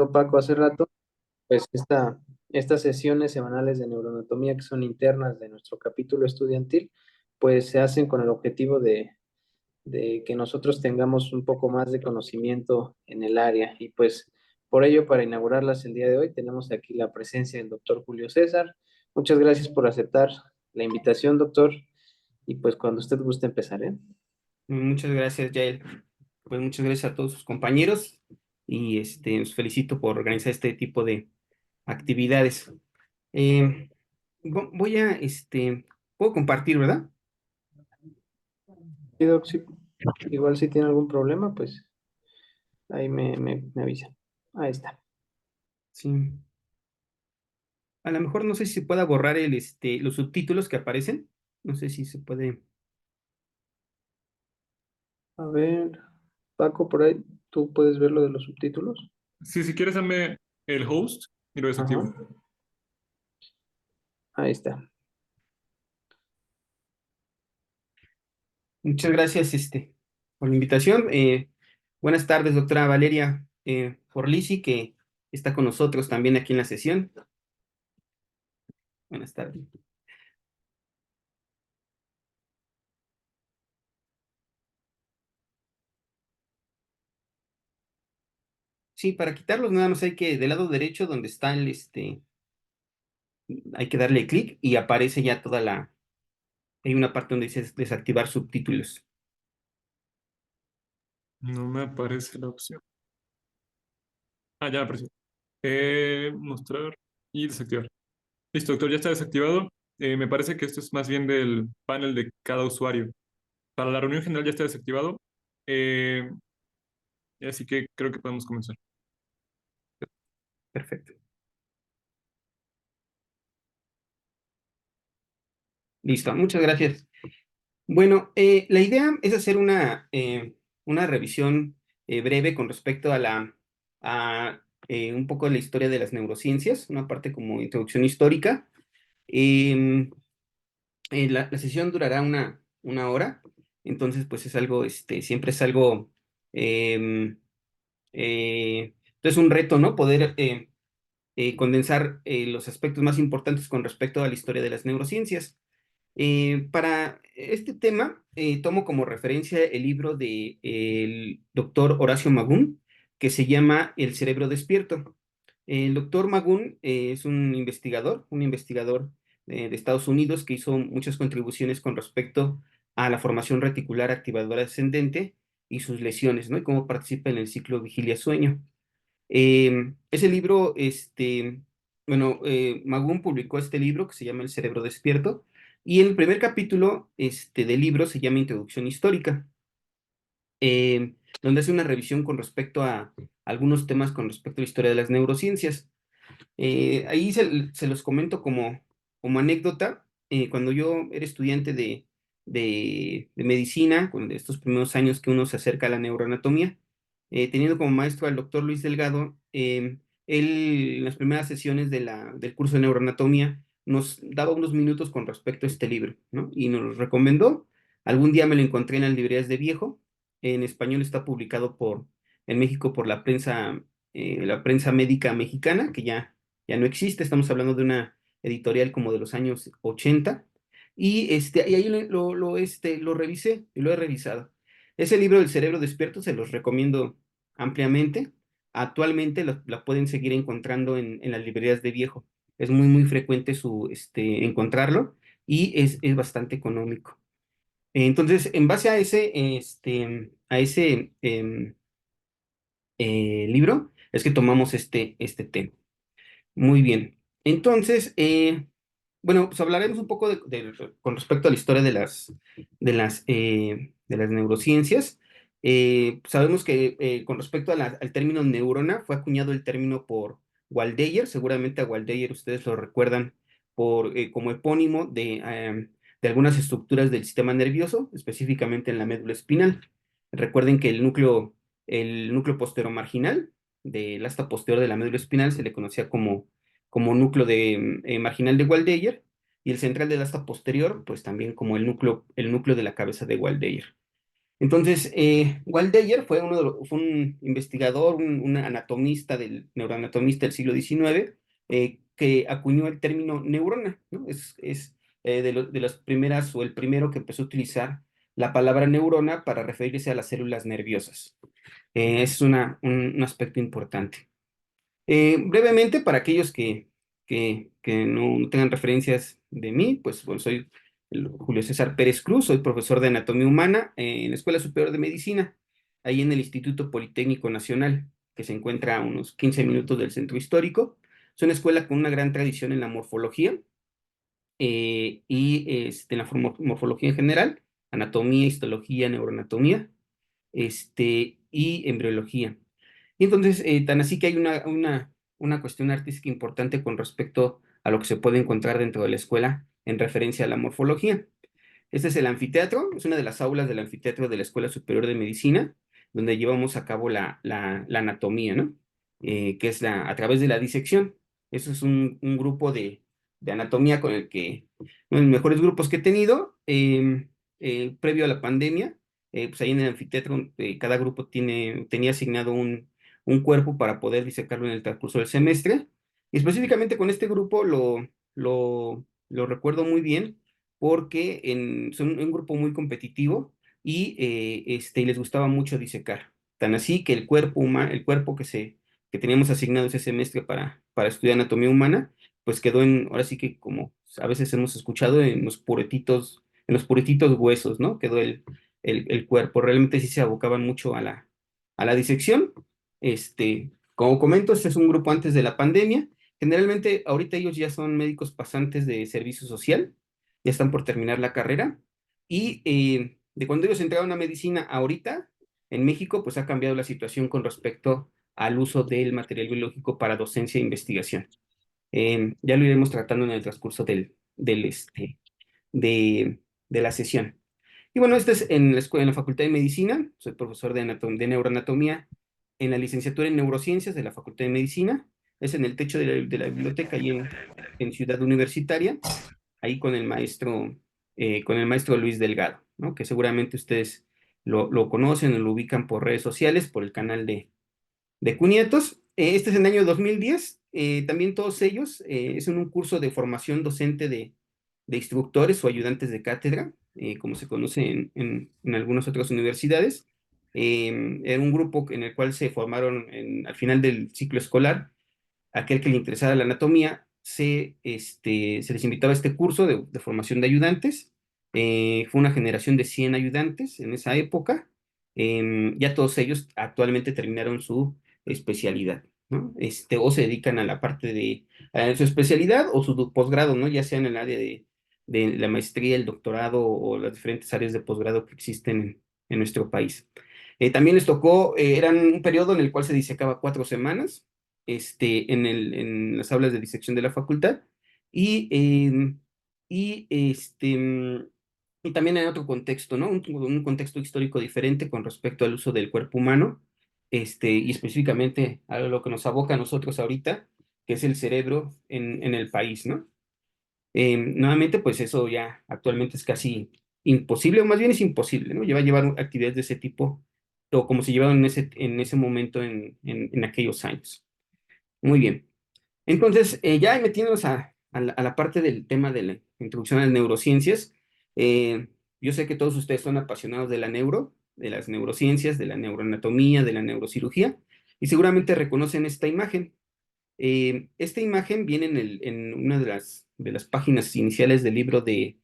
comentaba Paco hace rato, pues estas sesiones semanales de neuroanatomía que son internas de nuestro capítulo estudiantil, pues se hacen con el objetivo de que nosotros tengamos un poco más de conocimiento en el área. Y pues por ello, para inaugurarlas el día de hoy, tenemos aquí la presencia del doctor Julio César. Muchas gracias por aceptar la invitación, doctor. Y pues cuando usted guste empezar, ¿eh? Muchas gracias, Yael. Pues muchas gracias a todos sus compañeros y los felicito por organizar este tipo de actividades. Eh, Voy a, puedo compartir, ¿verdad? Sí, doc, sí. Igual si tiene algún problema, pues ahí me avisa. Ahí está. Sí. A lo mejor no sé si se pueda borrar los subtítulos que aparecen. No sé si se puede. A ver, Paco, por ahí, ¿tú puedes ver lo de los subtítulos? Sí, si quieres, dame el host y lo Ajá, desactivo. ahí está. Muchas gracias, por la invitación. Buenas tardes, doctora Valeria Forlisi, que está con nosotros también aquí en la sesión. Buenas tardes. Sí, para quitarlos nada más hay que, del lado derecho donde está hay que darle clic y aparece ya hay una parte donde dice desactivar subtítulos. No me aparece la opción. Ah, ya me apareció. Mostrar y desactivar. Listo, doctor, ya está desactivado. Me parece que esto es más bien del panel de cada usuario. Para la reunión general ya está desactivado. Eh, Así que creo que podemos comenzar. Perfecto. Listo, muchas gracias. Bueno, la idea es hacer una revisión breve con respecto a un poco de la historia de las neurociencias, una parte como introducción histórica. Em, la sesión durará una hora, entonces pues es algo, siempre es algo, em, entonces un reto, ¿no? Poder condensar los aspectos más importantes con respecto a la historia de las neurociencias. Para este tema, tomo como referencia el libro del doctor Horacio Magún, que se llama El cerebro despierto. El doctor Magún es un investigador de Estados Unidos que hizo muchas contribuciones con respecto a la formación reticular activadora ascendente y sus lesiones, ¿no? Y cómo participa en el ciclo vigilia-sueño. Ese libro, bueno, Magún publicó este libro que se llama El cerebro despierto, y el primer capítulo del libro se llama Introducción histórica, donde hace una revisión con respecto a algunos temas con respecto a la historia de las neurociencias. Ahí se los comento como anécdota. Cuando yo era estudiante de medicina, de estos primeros años que uno se acerca a la neuroanatomía, teniendo como maestro al doctor Luis Delgado, él en las primeras sesiones del curso de neuroanatomía nos daba unos minutos con respecto a este libro, ¿no? Y nos lo recomendó. Algún día me lo encontré en las librerías de viejo. En español está publicado en México por la prensa médica mexicana, que ya no existe. Estamos hablando de una editorial como de los años 80. Y ahí lo revisé y lo he revisado. Ese libro del cerebro despierto se los recomiendo ampliamente. Actualmente la pueden seguir encontrando en las librerías de viejo. Es muy, muy frecuente encontrarlo y es bastante económico. Entonces, en base a ese libro, es que tomamos este tema. Muy bien. Entonces, bueno, pues hablaremos un poco con respecto a la historia de las neurociencias. Sabemos que con respecto al término neurona, fue acuñado el término por Waldeyer. Seguramente a Waldeyer ustedes lo recuerdan como epónimo de algunas estructuras del sistema nervioso, específicamente en la médula espinal. Recuerden que el núcleo marginal del asta posterior de la médula espinal se le conocía como núcleo marginal de Waldeyer, y el central del asta posterior, pues también como el núcleo de la cabeza de Waldeyer. Entonces, Waldeyer fue, fue un investigador, un anatomista, neuroanatomista del siglo XIX, que acuñó el término neurona, ¿no? De las primeras, o el primero que empezó a utilizar la palabra neurona para referirse a las células nerviosas. Ese es un aspecto importante. Brevemente, para aquellos que no tengan referencias de mí, pues bueno, soy Julio César Pérez Cruz, soy profesor de Anatomía Humana en la Escuela Superior de Medicina, ahí en el Instituto Politécnico Nacional, que se encuentra a unos 15 minutos del centro histórico. Es una escuela con una gran tradición en la morfología y en la morfología en general, anatomía, histología, neuroanatomía y embriología. Y entonces, tan así que hay una cuestión artística importante con respecto a lo que se puede encontrar dentro de la escuela en referencia a la morfología. Este es el anfiteatro, es una de las aulas del anfiteatro de la Escuela Superior de Medicina, donde llevamos a cabo la anatomía, ¿no? Que es a través de la disección. Eso es un grupo de anatomía con el que, uno de los mejores grupos que he tenido, previo a la pandemia, pues ahí en el anfiteatro, cada grupo tenía asignado un cuerpo para poder disecarlo en el transcurso del semestre. Y específicamente con este grupo lo recuerdo muy bien porque son un grupo muy competitivo y les gustaba mucho disecar. Tan así que el cuerpo que teníamos asignado ese semestre para estudiar anatomía humana, pues quedó ahora sí que como a veces hemos escuchado, en los puretitos huesos, ¿no? Quedó el cuerpo. Realmente sí se abocaban mucho a la disección. Como comento, este es un grupo antes de la pandemia. Generalmente ahorita ellos ya son médicos pasantes de servicio social, ya están por terminar la carrera. Y de cuando ellos entraron a medicina ahorita, en México, pues ha cambiado la situación con respecto al uso del material biológico para docencia e investigación. Ya lo iremos tratando en el transcurso de, de la sesión. Y bueno, este es en la escuela, en la Facultad de Medicina, soy profesor de neuroanatomía en la licenciatura en neurociencias de la Facultad de Medicina, es en el techo de la biblioteca, ahí en Ciudad Universitaria, ahí con el maestro Luis Delgado, ¿no? Que seguramente ustedes lo conocen o lo ubican por redes sociales, por el canal de Cunietos. Este es en el año 2010. También todos ellos es un curso de formación docente de instructores o ayudantes de cátedra, como se conoce en algunas otras universidades. Era un grupo en el cual se formaron al final del ciclo escolar aquel que le interesara la anatomía, se les invitaba a este curso de formación de ayudantes. Fue una generación de 100 ayudantes en esa época. Ya todos ellos actualmente terminaron su especialidad, ¿no? O se dedican a la parte a su especialidad o su posgrado, ¿no? Ya sea en el área de la maestría, el doctorado o las diferentes áreas de posgrado que existen en nuestro país. También les tocó, eran un periodo en el cual se disecaba 4 semanas, en las aulas de disección de la facultad y, y, este, mm, y también en otro contexto, ¿no? Un contexto histórico diferente con respecto al uso del cuerpo humano, y específicamente a lo que nos aboca a nosotros ahorita, que es el cerebro en el país, ¿no? Nuevamente, pues eso ya actualmente es casi imposible, o más bien es imposible, ¿no? Llevar actividades de ese tipo, o como se llevaban en ese momento en aquellos años. Muy bien. Entonces, ya metiéndonos a la parte del tema de la introducción a las neurociencias, yo sé que todos ustedes son apasionados de las neurociencias, de la neuroanatomía, de la neurocirugía, y seguramente reconocen esta imagen. Esta imagen viene en una de las páginas iniciales del libro de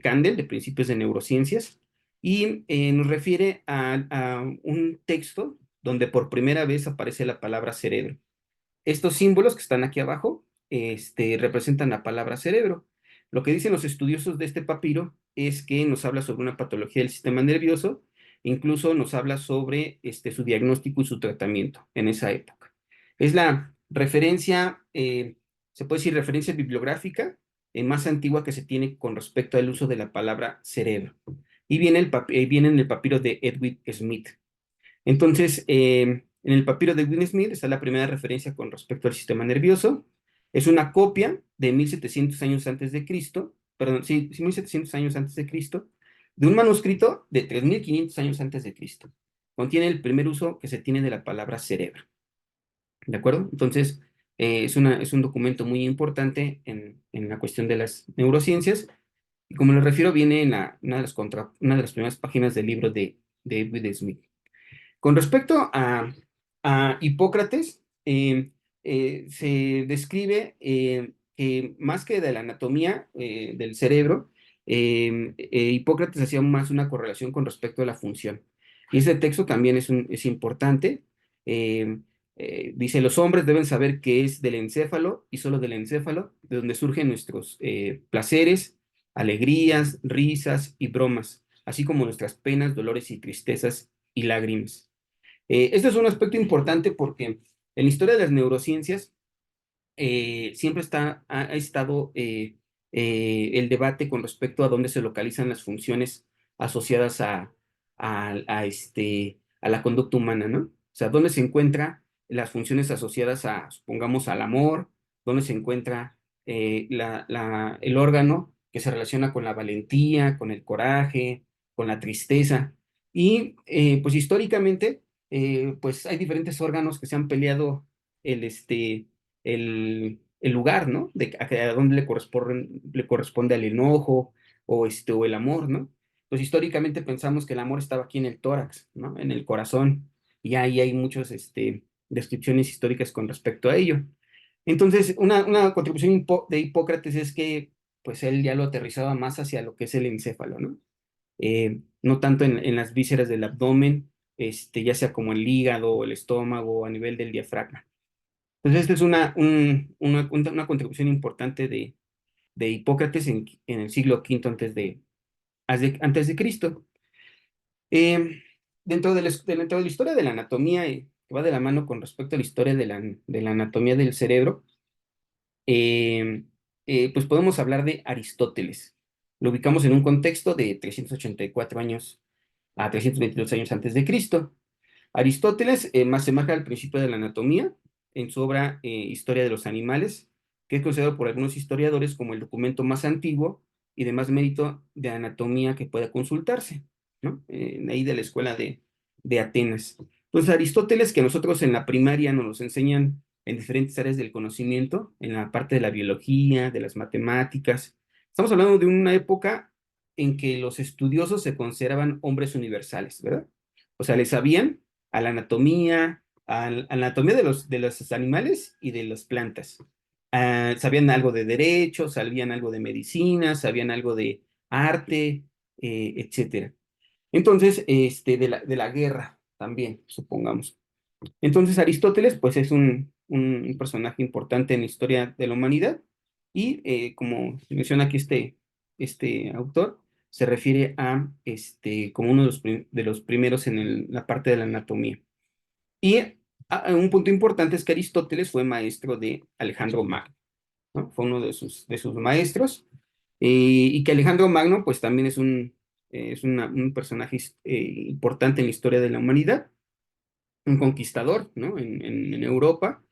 Kandel, de Principios de Neurociencias, y nos refiere a un texto donde por primera vez aparece la palabra cerebro. Estos símbolos que están aquí abajo, representan la palabra cerebro. Lo que dicen los estudiosos de este papiro es que nos habla sobre una patología del sistema nervioso, incluso nos habla sobre su diagnóstico y su tratamiento en esa época. Es la referencia, se puede decir referencia bibliográfica más antigua que se tiene con respecto al uso de la palabra cerebro. Y viene en el papiro de Edwin Smith. Entonces, en el papiro de Edwin Smith está la primera referencia con respecto al sistema nervioso. Es una copia de 1700 años antes de Cristo, perdón, sí, 1700 años antes de Cristo, de un manuscrito de 3.500 años antes de Cristo. Contiene el primer uso que se tiene de la palabra cerebro. ¿De acuerdo? Entonces, es un documento muy importante en la cuestión de las neurociencias. Y como les refiero, viene en una de las primeras páginas del libro de David Smith. Con respecto a Hipócrates, se describe que más que de la anatomía del cerebro, Hipócrates hacía más una correlación con respecto a la función. Y ese texto también es importante. eh, Dice, los hombres deben saber que es del encéfalo y solo del encéfalo, de donde surgen nuestros placeres, alegrías, risas y bromas, así como nuestras penas, dolores y tristezas y lágrimas. Este es un aspecto importante porque en la historia de las neurociencias siempre ha estado el debate con respecto a dónde se localizan las funciones asociadas a la conducta humana, ¿no? O sea, dónde se encuentran las funciones asociadas supongamos, al amor, dónde se encuentra el órgano que se relaciona con la valentía, con el coraje, con la tristeza. Y pues históricamente, pues hay diferentes órganos que se han peleado el, este, el lugar, ¿no? A dónde le corresponde al enojo o el amor, ¿no? Pues históricamente pensamos que el amor estaba aquí en el tórax, ¿no? En el corazón. Y ahí hay muchas descripciones históricas con respecto a ello. Entonces, una contribución de Hipócrates es que, pues, él ya lo aterrizaba más hacia lo que es el encéfalo, ¿no? No tanto en las vísceras del abdomen, ya sea como el hígado o el estómago, a nivel del diafragma. Entonces, esta es una contribución importante de Hipócrates en el siglo V antes de Cristo. Dentro de la historia de la anatomía, que va de la mano con respecto a la historia de la anatomía del cerebro, eh, pues podemos hablar de Aristóteles. Lo ubicamos en un contexto de 384 años a 322 años antes de Cristo. Aristóteles más se marca al principio de la anatomía en su obra Historia de los Animales, que es considerado por algunos historiadores como el documento más antiguo y de más mérito de anatomía que pueda consultarse, ¿no? Ahí de la escuela de Atenas. Entonces, Aristóteles, que nosotros en la primaria nos los enseñan en diferentes áreas del conocimiento, en la parte de la biología, de las matemáticas. Estamos hablando de una época en que los estudiosos se consideraban hombres universales, ¿verdad? O sea, les sabían a la anatomía, a la anatomía de los animales y de las plantas. Sabían algo de derecho, sabían algo de medicina, sabían algo de arte, etcétera. Entonces, de la guerra también, supongamos. Entonces, Aristóteles, pues es un personaje importante en la historia de la humanidad y, como menciona aquí este autor, se refiere como uno de los primeros en la parte de la anatomía. Y un punto importante es que Aristóteles fue maestro de Alejandro Magno, ¿no? Fue uno de sus maestros, y que Alejandro Magno, pues también es un personaje importante en la historia de la humanidad, un conquistador, ¿no? En Europa,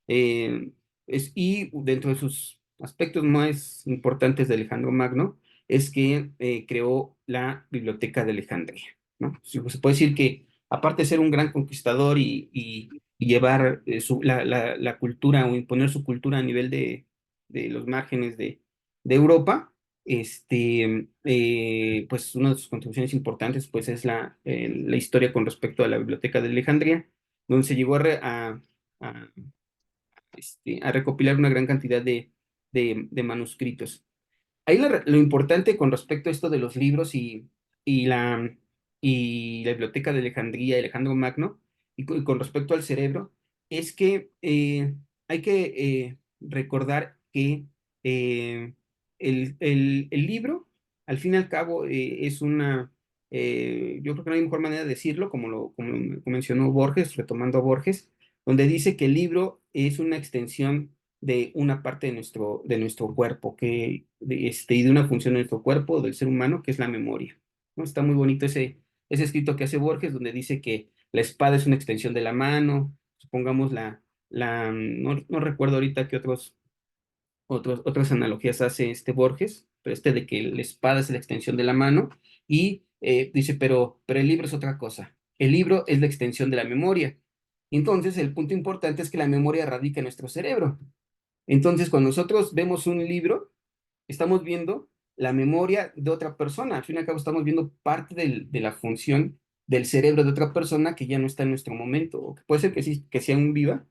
eh, y dentro de sus aspectos más importantes de Alejandro Magno es que creó la Biblioteca de Alejandría, ¿no? Se puede decir que, aparte de ser un gran conquistador y llevar la cultura o imponer su cultura a nivel de los márgenes de Europa, pues una de sus contribuciones importantes pues es la historia con respecto a la Biblioteca de Alejandría, donde se llegó a, a recopilar una gran cantidad de manuscritos. Ahí lo importante con respecto a esto de los libros y la, y la Biblioteca de Alejandría, Alejandro Magno, y con respecto al cerebro, es que hay que recordar que el libro, al fin y al cabo, yo creo que no hay mejor manera de decirlo, como mencionó Borges, retomando a Borges, donde dice que el libro es una extensión de una parte de nuestro cuerpo, y de una función de nuestro cuerpo, del ser humano, que es la memoria, ¿no? Está muy bonito ese escrito que hace Borges, donde dice que la espada es una extensión de la mano, supongamos no recuerdo ahorita qué otras analogías hace Borges, pero de que la espada es la extensión de la mano, y dice, pero el libro es otra cosa. El libro es la extensión de la memoria. Entonces, el punto importante es que la memoria radica en nuestro cerebro. Entonces, cuando nosotros vemos un libro, estamos viendo la memoria de otra persona. Al fin y al cabo, estamos viendo parte de la función del cerebro de otra persona que ya no está en nuestro momento, o que puede ser que sí, que sea aún viva,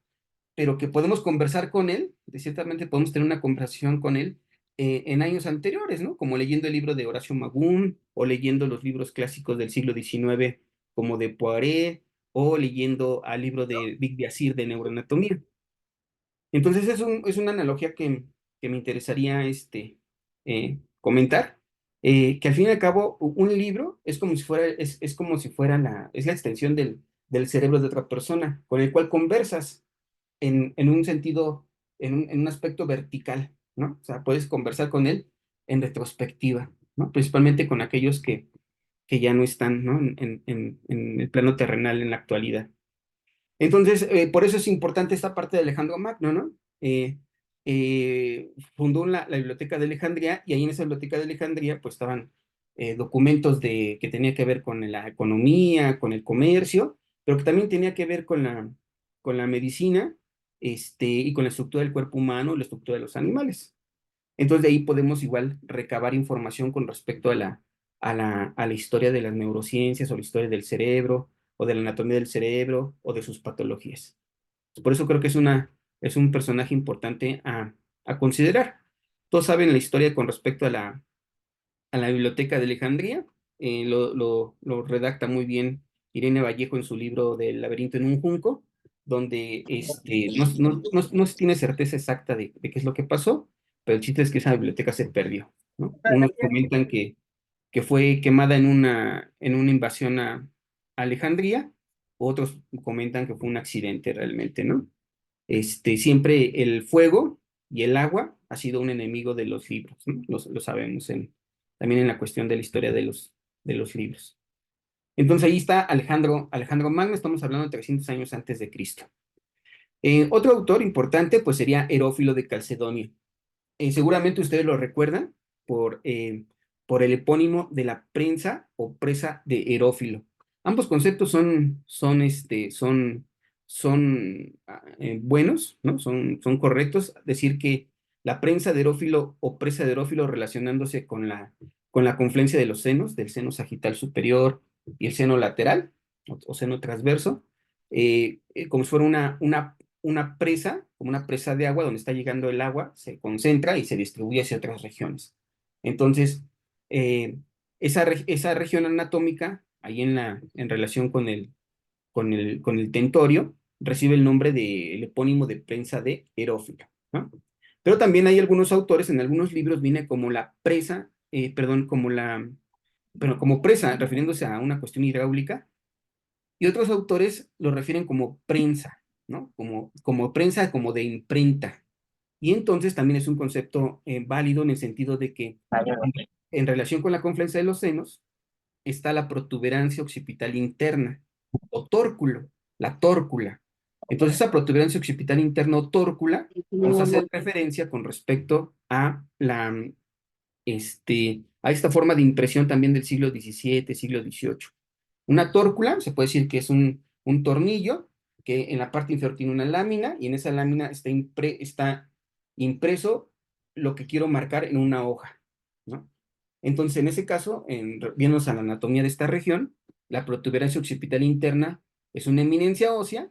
pero que podemos conversar con él, de ciertamente podemos tener una conversación con él en años anteriores, ¿no? Como leyendo el libro de Horacio Magún, o leyendo los libros clásicos del siglo XIX, como de Poiret, o leyendo al libro de Vic Biasir de neuroanatomía. Entonces es una analogía que me interesaría comentar, que al fin y al cabo un libro es como si fuera, es como si fuera es la extensión del cerebro de otra persona, con el cual conversas en un sentido, en un aspecto vertical, ¿no? O sea, puedes conversar con él en retrospectiva, ¿no? Principalmente con aquellos que ya no están, ¿no? En el plano terrenal en la actualidad. Entonces, por eso es importante esta parte de Alejandro Magno, ¿no? Fundó la Biblioteca de Alejandría, y ahí en esa Biblioteca de Alejandría pues estaban documentos que tenía que ver con la economía, con el comercio, pero que también tenía que ver con la medicina, y con la estructura del cuerpo humano, la estructura de los animales. Entonces de ahí podemos igual recabar información con respecto a la historia de las neurociencias, o la historia del cerebro, o de la anatomía del cerebro, o de sus patologías. Por eso creo que es un personaje importante a considerar. Todos saben la historia con respecto a la Biblioteca de Alejandría. Lo redacta muy bien Irene Vallejo en su libro del laberinto en un junco, donde no se tiene certeza exacta de qué es lo que pasó, pero el chiste es que esa biblioteca se perdió, ¿no? Unos comentan que fue quemada en una invasión a Alejandría, otros comentan que fue un accidente realmente, ¿no? Siempre el fuego y el agua ha sido un enemigo de los libros, ¿no? Lo sabemos también en la cuestión de la historia de los libros. Entonces ahí está Alejandro Magno, estamos hablando de 300 años antes de Cristo. Otro autor importante pues sería Herófilo de Calcedonia. Seguramente ustedes lo recuerdan por el epónimo de la prensa o presa de Herófilo. Ambos conceptos son buenos, ¿no? Son correctos. Decir que la prensa de Herófilo o presa de Herófilo relacionándose con la confluencia de los senos, del seno sagital superior y el seno lateral o seno transverso, como si fuera una presa, como una presa de agua donde está llegando el agua, se concentra y se distribuye hacia otras regiones. Entonces, esa región anatómica, ahí en relación con el tentorio, recibe el nombre del epónimo de prensa de Herófilo, ¿no? Pero también hay algunos autores, en algunos libros viene como la presa, perdón, como presa, refiriéndose a una cuestión hidráulica, y otros autores lo refieren como prensa, ¿no? Como prensa, como de imprenta. Y entonces también es un concepto válido en el sentido de que en relación con la confluencia de los senos está la protuberancia occipital interna o tórculo, la tórcula. Entonces esa protuberancia occipital interna o tórcula nos hace referencia con respecto a esta forma de impresión también del siglo XVII, siglo XVIII. Una tórcula, se puede decir que es un tornillo que en la parte inferior tiene una lámina, y en esa lámina está impreso lo que quiero marcar en una hoja, ¿no? Entonces, en ese caso, viéndonos a la anatomía de esta región, la protuberancia occipital interna es una eminencia ósea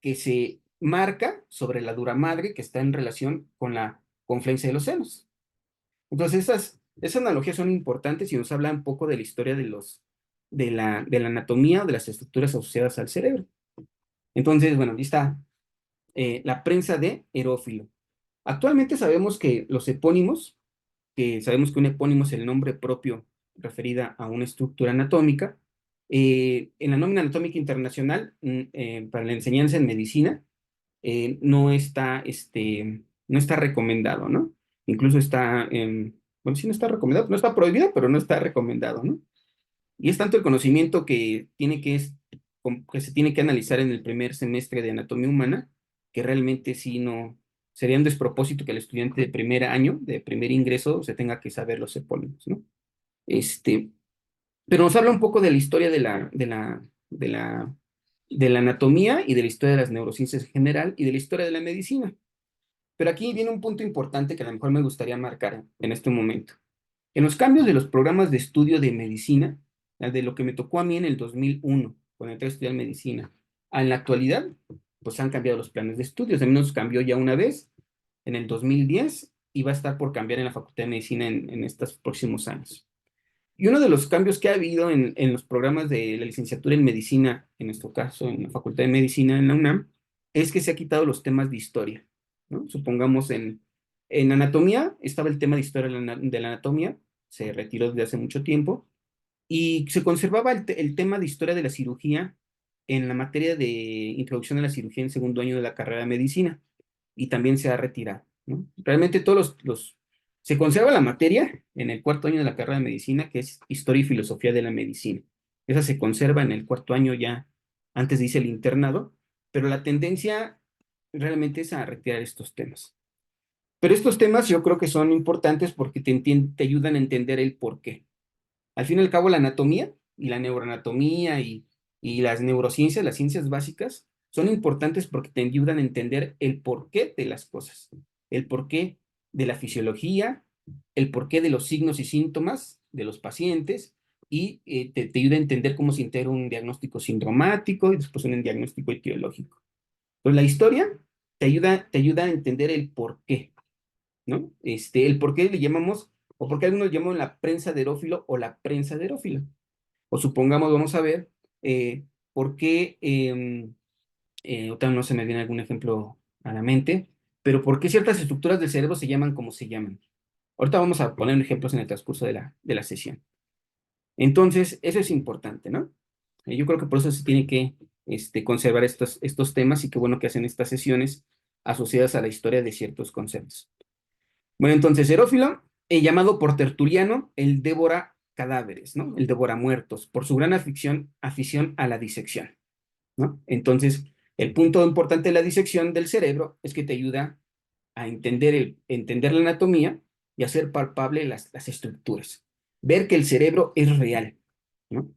que se marca sobre la dura madre que está en relación con la confluencia de los senos. Entonces, esas analogías son importantes y nos hablan un poco de la historia de la anatomía o de las estructuras asociadas al cerebro. Entonces, bueno, ahí está la prensa de Herófilo. Actualmente sabemos que los epónimos, que sabemos que un epónimo es el nombre propio referida a una estructura anatómica, en la nómina anatómica internacional, para la enseñanza en medicina, no está recomendado, ¿no? Incluso bueno, sí no está recomendado, no está prohibido, pero no está recomendado, ¿no? Y es tanto el conocimiento que se tiene que analizar en el primer semestre de anatomía humana, que realmente sí sería un despropósito que el estudiante de primer año, de primer ingreso, se tenga que saber los epónimos, ¿no? Pero nos habla un poco de la historia de la anatomía y de la historia de las neurociencias en general y de la historia de la medicina. Pero aquí viene un punto importante que a lo mejor me gustaría marcar en este momento. En los cambios de los programas de estudio de medicina, de lo que me tocó a mí en el 2001, cuando entré a estudiar medicina, en la actualidad, pues han cambiado los planes de estudios. Al menos cambió ya una vez en el 2010 y va a estar por cambiar en la Facultad de Medicina en estos próximos años. Y uno de los cambios que ha habido en los programas de la licenciatura en medicina, en nuestro caso en la Facultad de Medicina en la UNAM, es que se ha quitado los temas de historia, ¿no? Supongamos en anatomía estaba el tema de historia de la anatomía, se retiró desde hace mucho tiempo, y se conservaba el tema de historia de la cirugía en la materia de introducción a la cirugía en segundo año de la carrera de medicina, y también se ha retirado, ¿no? Realmente todos se conserva la materia en el cuarto año de la carrera de medicina, que es historia y filosofía de la medicina. Esa se conserva en el cuarto año ya, antes dice el internado, pero la tendencia realmente es a retirar estos temas. Pero estos temas yo creo que son importantes porque te ayudan a entender el por qué. Al fin y al cabo, la anatomía y la neuroanatomía y las neurociencias, las ciencias básicas, son importantes porque te ayudan a entender el porqué de las cosas, el porqué de la fisiología, el porqué de los signos y síntomas de los pacientes y te ayuda a entender cómo se integra un diagnóstico sindromático y después un diagnóstico etiológico. Pues la historia te ayuda a entender el porqué, ¿no? El por qué le llamamos, o por qué algunos llaman la prensa de Herófilo o la prensa de Herófilo. O supongamos, vamos a ver, por qué, otra no se me viene algún ejemplo a la mente, pero por qué ciertas estructuras del cerebro se llaman como se llaman. Ahorita vamos a poner ejemplos en el transcurso de la sesión. Entonces, eso es importante, ¿no? Yo creo que por eso se tiene que conservar estos temas y qué bueno que hacen estas sesiones asociadas a la historia de ciertos conceptos. Bueno, entonces, Herófilo, llamado por Tertuliano el Débora cadáveres, ¿no? El Débora muertos, por su gran afición a la disección, ¿no? Entonces, el punto importante de la disección del cerebro es que te ayuda a entender la anatomía y hacer palpable las estructuras. Ver que el cerebro es real, ¿no?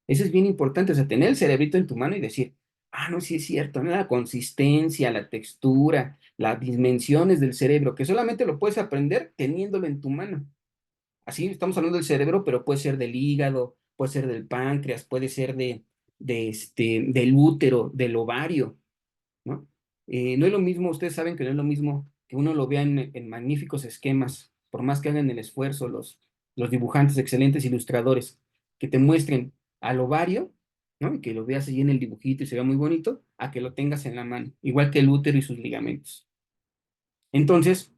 Eso es bien importante, o sea, tener el cerebrito en tu mano y decir, no, sí es cierto, ¿no? La consistencia, la textura, las dimensiones del cerebro, que solamente lo puedes aprender teniéndolo en tu mano. Así estamos hablando del cerebro, pero puede ser del hígado, puede ser del páncreas, puede ser del útero, del ovario, ¿no? No es lo mismo, ustedes saben que no es lo mismo que uno lo vea en magníficos esquemas, por más que hagan el esfuerzo los dibujantes, excelentes ilustradores, que te muestren al ovario, ¿no? Y que lo veas ahí en el dibujito y se vea muy bonito, a que lo tengas en la mano, igual que el útero y sus ligamentos. Entonces,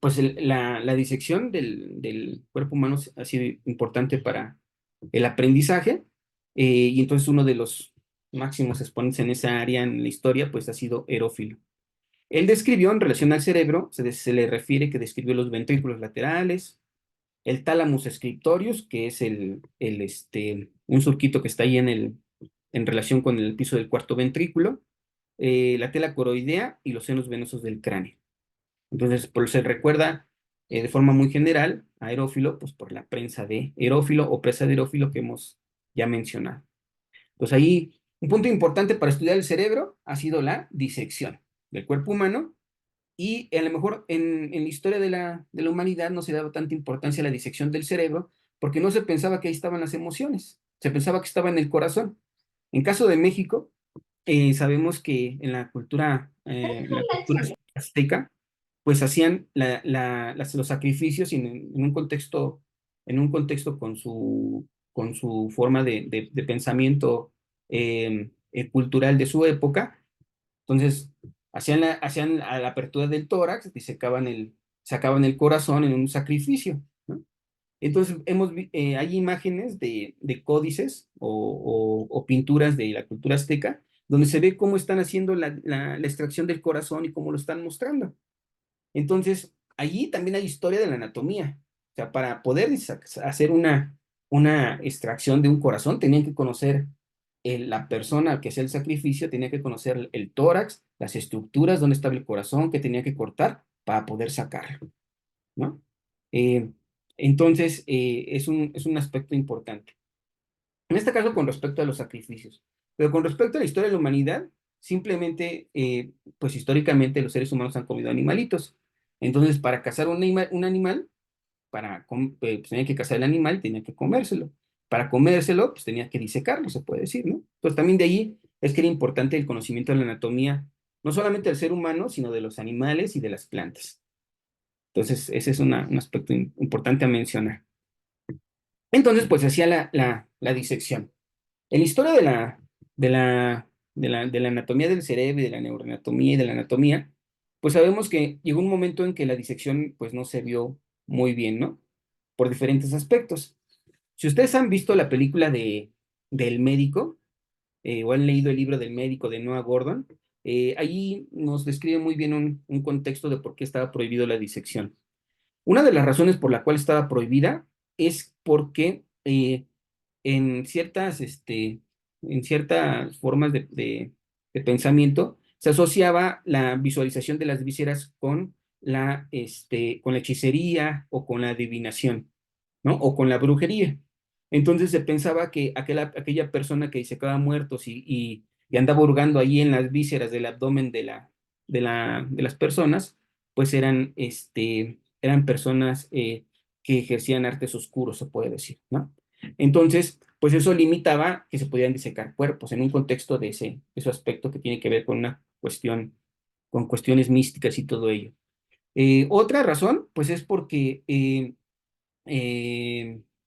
pues la disección del cuerpo humano ha sido importante para el aprendizaje, y entonces uno de los máximos exponentes en esa área en la historia, pues ha sido Herófilo. Él describió en relación al cerebro, se le refiere que describió los ventrículos laterales, el thalamus scriptorius, que es un surquito que está ahí en relación con el piso del cuarto ventrículo, la tela coroidea y los senos venosos del cráneo. Entonces, por se recuerda de forma muy general a Herófilo, pues por la prensa de Herófilo o presa de Herófilo que hemos ya mencionado. Pues ahí, un punto importante para estudiar el cerebro ha sido la disección del cuerpo humano, y a lo mejor en la historia de la humanidad no se daba tanta importancia a la disección del cerebro porque no se pensaba que ahí estaban las emociones, se pensaba que estaba en el corazón. En caso de México, sabemos que en la cultura azteca, pues hacían los sacrificios en un contexto con su forma de pensamiento cultural de su época. Entonces, hacían a la apertura del tórax y sacaban el corazón en un sacrificio, ¿no? Entonces, hay imágenes de códices o pinturas de la cultura azteca donde se ve cómo están haciendo la extracción del corazón y cómo lo están mostrando. Entonces, allí también hay historia de la anatomía. O sea, para poder hacer una extracción de un corazón, tenían que conocer la persona que hacía el sacrificio tenía que conocer el tórax, las estructuras, dónde estaba el corazón, que tenía que cortar para poder sacarlo, ¿no? Eh, entonces, es un aspecto importante. En este caso, con respecto a los sacrificios. Pero con respecto a la historia de la humanidad, simplemente, pues históricamente los seres humanos han comido animalitos. Entonces, para cazar un animal, pues tenía que cazar el animal, tenía que comérselo. Para comérselo, pues tenía que disecarlo, se puede decir, ¿no? Entonces, también de ahí es que era importante el conocimiento de la anatomía, no solamente del ser humano, sino de los animales y de las plantas. Entonces, ese es un aspecto importante a mencionar. Entonces, pues hacía la disección. En la historia de la anatomía del cerebro y de la neuroanatomía y de la anatomía, pues sabemos que llegó un momento en que la disección pues no se vio muy bien, ¿no? Por diferentes aspectos. Si ustedes han visto la película del médico, o han leído el libro del médico de Noah Gordon, ahí nos describe muy bien un contexto de por qué estaba prohibido la disección. Una de las razones por la cual estaba prohibida es porque en ciertas formas de pensamiento se asociaba la visualización de las vísceras con la hechicería o con la adivinación, ¿no? O con la brujería. Entonces se pensaba que aquella persona que disecaba muertos y andaba hurgando ahí en las vísceras del abdomen de las personas, pues eran personas que ejercían artes oscuros, se puede decir, ¿no? Entonces, pues eso limitaba que se pudieran disecar cuerpos en un contexto de ese aspecto que tiene que ver con una cuestión, con cuestiones místicas y todo ello. Otra razón, pues es porque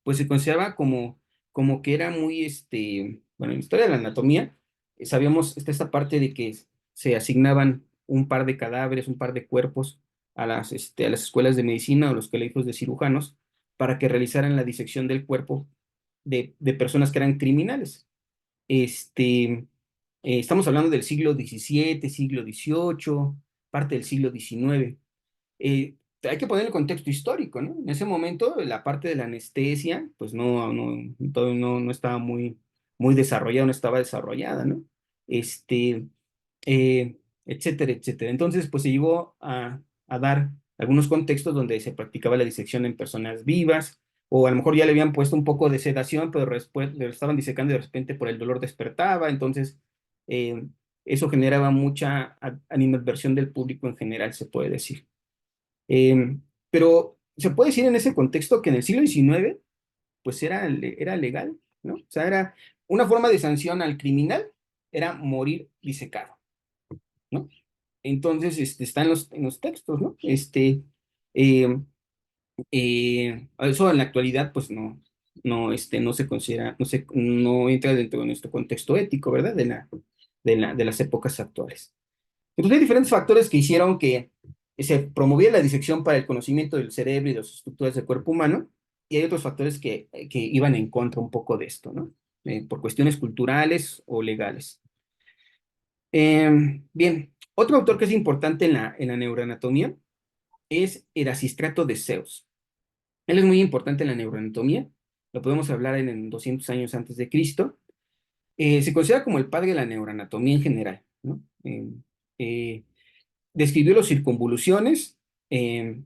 pues se consideraba como que era muy, bueno, en la historia de la anatomía, sabíamos, está esta parte de que se asignaban un par de cadáveres, un par de cuerpos a las escuelas de medicina o los colegios de cirujanos para que realizaran la disección del cuerpo de personas que eran criminales. Estamos hablando del siglo XVII, siglo XVIII, parte del siglo XIX. Hay que poner el contexto histórico, ¿no? En ese momento, la parte de la anestesia, pues todavía no estaba muy desarrollada, no estaba desarrollada, ¿no? Este, Etcétera, etcétera. Entonces, pues se llegó a dar algunos contextos donde se practicaba la disección en personas vivas, o a lo mejor ya le habían puesto un poco de sedación, pero después le estaban disecando y de repente por el dolor despertaba, entonces eh, eso generaba mucha animadversión del público en general, se puede decir. Pero se puede decir en ese contexto que en el siglo XIX, pues era legal, ¿no? O sea, era una forma de sanción al criminal, era morir disecado, ¿no? Entonces, está en los textos, ¿no? Eh, Eso en la actualidad, pues no se considera, no entra dentro de nuestro contexto ético, ¿verdad? De las épocas actuales. Entonces hay diferentes factores que hicieron que se promoviera la disección para el conocimiento del cerebro y de las estructuras del cuerpo humano, y hay otros factores que iban en contra un poco de esto, ¿no? Por cuestiones culturales o legales. Bien, otro autor que es importante en la neuroanatomía es Erasistrato de Zeus. Él es muy importante en la neuroanatomía, lo podemos hablar en 200 años antes de Cristo. Se considera como el padre de la neuroanatomía en general, ¿no? Eh, Describió las circunvoluciones eh,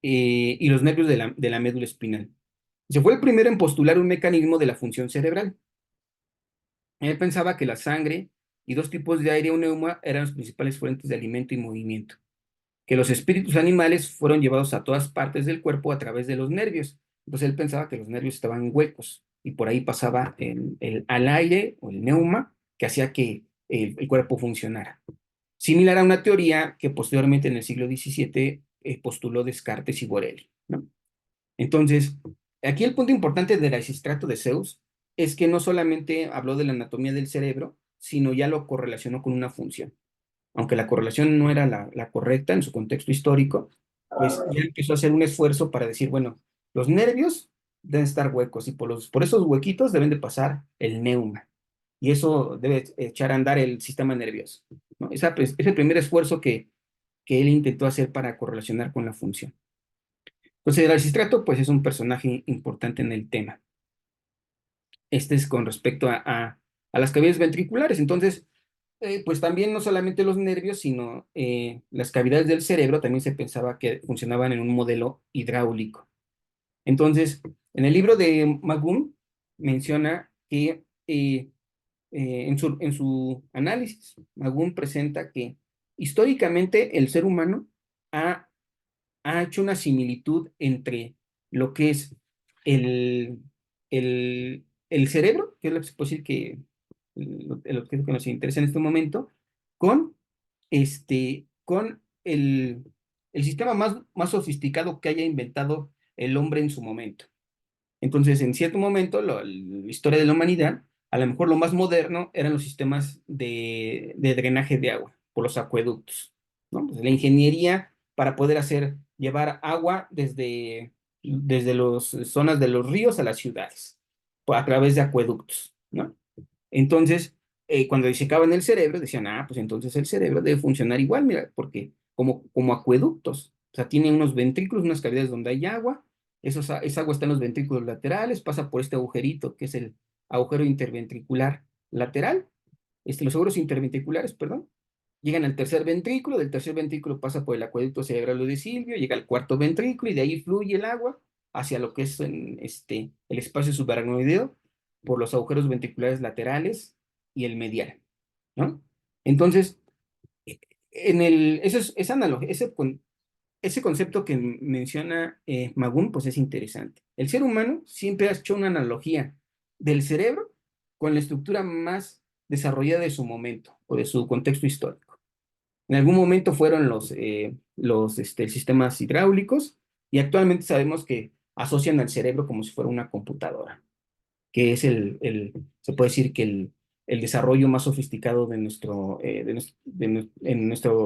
y los nervios de la médula espinal. Se fue el primero en postular un mecanismo de la función cerebral. Él pensaba que la sangre y dos tipos de aire o neuma eran las principales fuentes de alimento y movimiento, que los espíritus animales fueron llevados a todas partes del cuerpo a través de los nervios. Entonces él pensaba que los nervios estaban huecos y por ahí pasaba al aire o el neuma que hacía que el cuerpo funcionara. Similar a una teoría que posteriormente en el siglo XVII postuló Descartes y Borelli, ¿no? Entonces, aquí el punto importante del Erasistrato de Zeus es que no solamente habló de la anatomía del cerebro, sino ya lo correlacionó con una función. Aunque la correlación no era la correcta en su contexto histórico, pues ya empezó a hacer un esfuerzo para decir, bueno, los nervios deben estar huecos y por esos huequitos deben de pasar el neuma. Y eso debe echar a andar el sistema nervioso, ¿no? Es el primer esfuerzo que él intentó hacer para correlacionar con la función. Entonces, el Arsistrato, pues, es un personaje importante en el tema. Este es con respecto a las cavidades ventriculares. Entonces, pues también no solamente los nervios, sino las cavidades del cerebro también se pensaba que funcionaban en un modelo hidráulico. Entonces, en el libro de Magún menciona que en su análisis, Magún presenta que históricamente el ser humano ha, ha hecho una similitud entre lo que es el, el cerebro, que es lo que se puede decir que el objeto que nos interesa en este momento, con, con el sistema más sofisticado que haya inventado el hombre en su momento. Entonces, en cierto momento, la historia de la humanidad, a lo mejor lo más moderno eran los sistemas de drenaje de agua, por los acueductos, ¿no? Pues la ingeniería para poder llevar agua desde las zonas de los ríos a las ciudades, a través de acueductos, ¿no? Entonces, cuando disecaban el cerebro, decían, pues entonces el cerebro debe funcionar igual, mira, porque como acueductos, o sea, tiene unos ventrículos, unas cavidades donde hay agua, esa agua está en los ventrículos laterales, pasa por este agujerito, que es el agujero interventricular lateral, los agujeros interventriculares, perdón, llegan al tercer ventrículo, del tercer ventrículo pasa por el acueducto cerebral de Silvio, llega al cuarto ventrículo y de ahí fluye el agua hacia lo que es el espacio subaracnoideo por los agujeros ventriculares laterales y el medial, ¿no? Entonces, ese concepto que menciona Magún, pues es interesante. El ser humano siempre ha hecho una analogía del cerebro con la estructura más desarrollada de su momento o de su contexto histórico. En algún momento fueron los sistemas hidráulicos y actualmente sabemos que asocian al cerebro como si fuera una computadora, que es se puede decir que el desarrollo más sofisticado en nuestro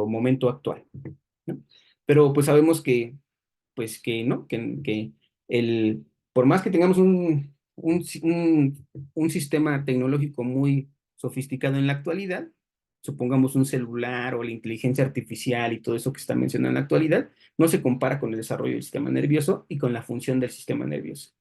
momento actual, ¿no? Pero pues sabemos que no, por más que tengamos un sistema tecnológico muy sofisticado en la actualidad, supongamos un celular o la inteligencia artificial y todo eso que está mencionando en la actualidad, no se compara con el desarrollo del sistema nervioso y con la función del sistema nervioso.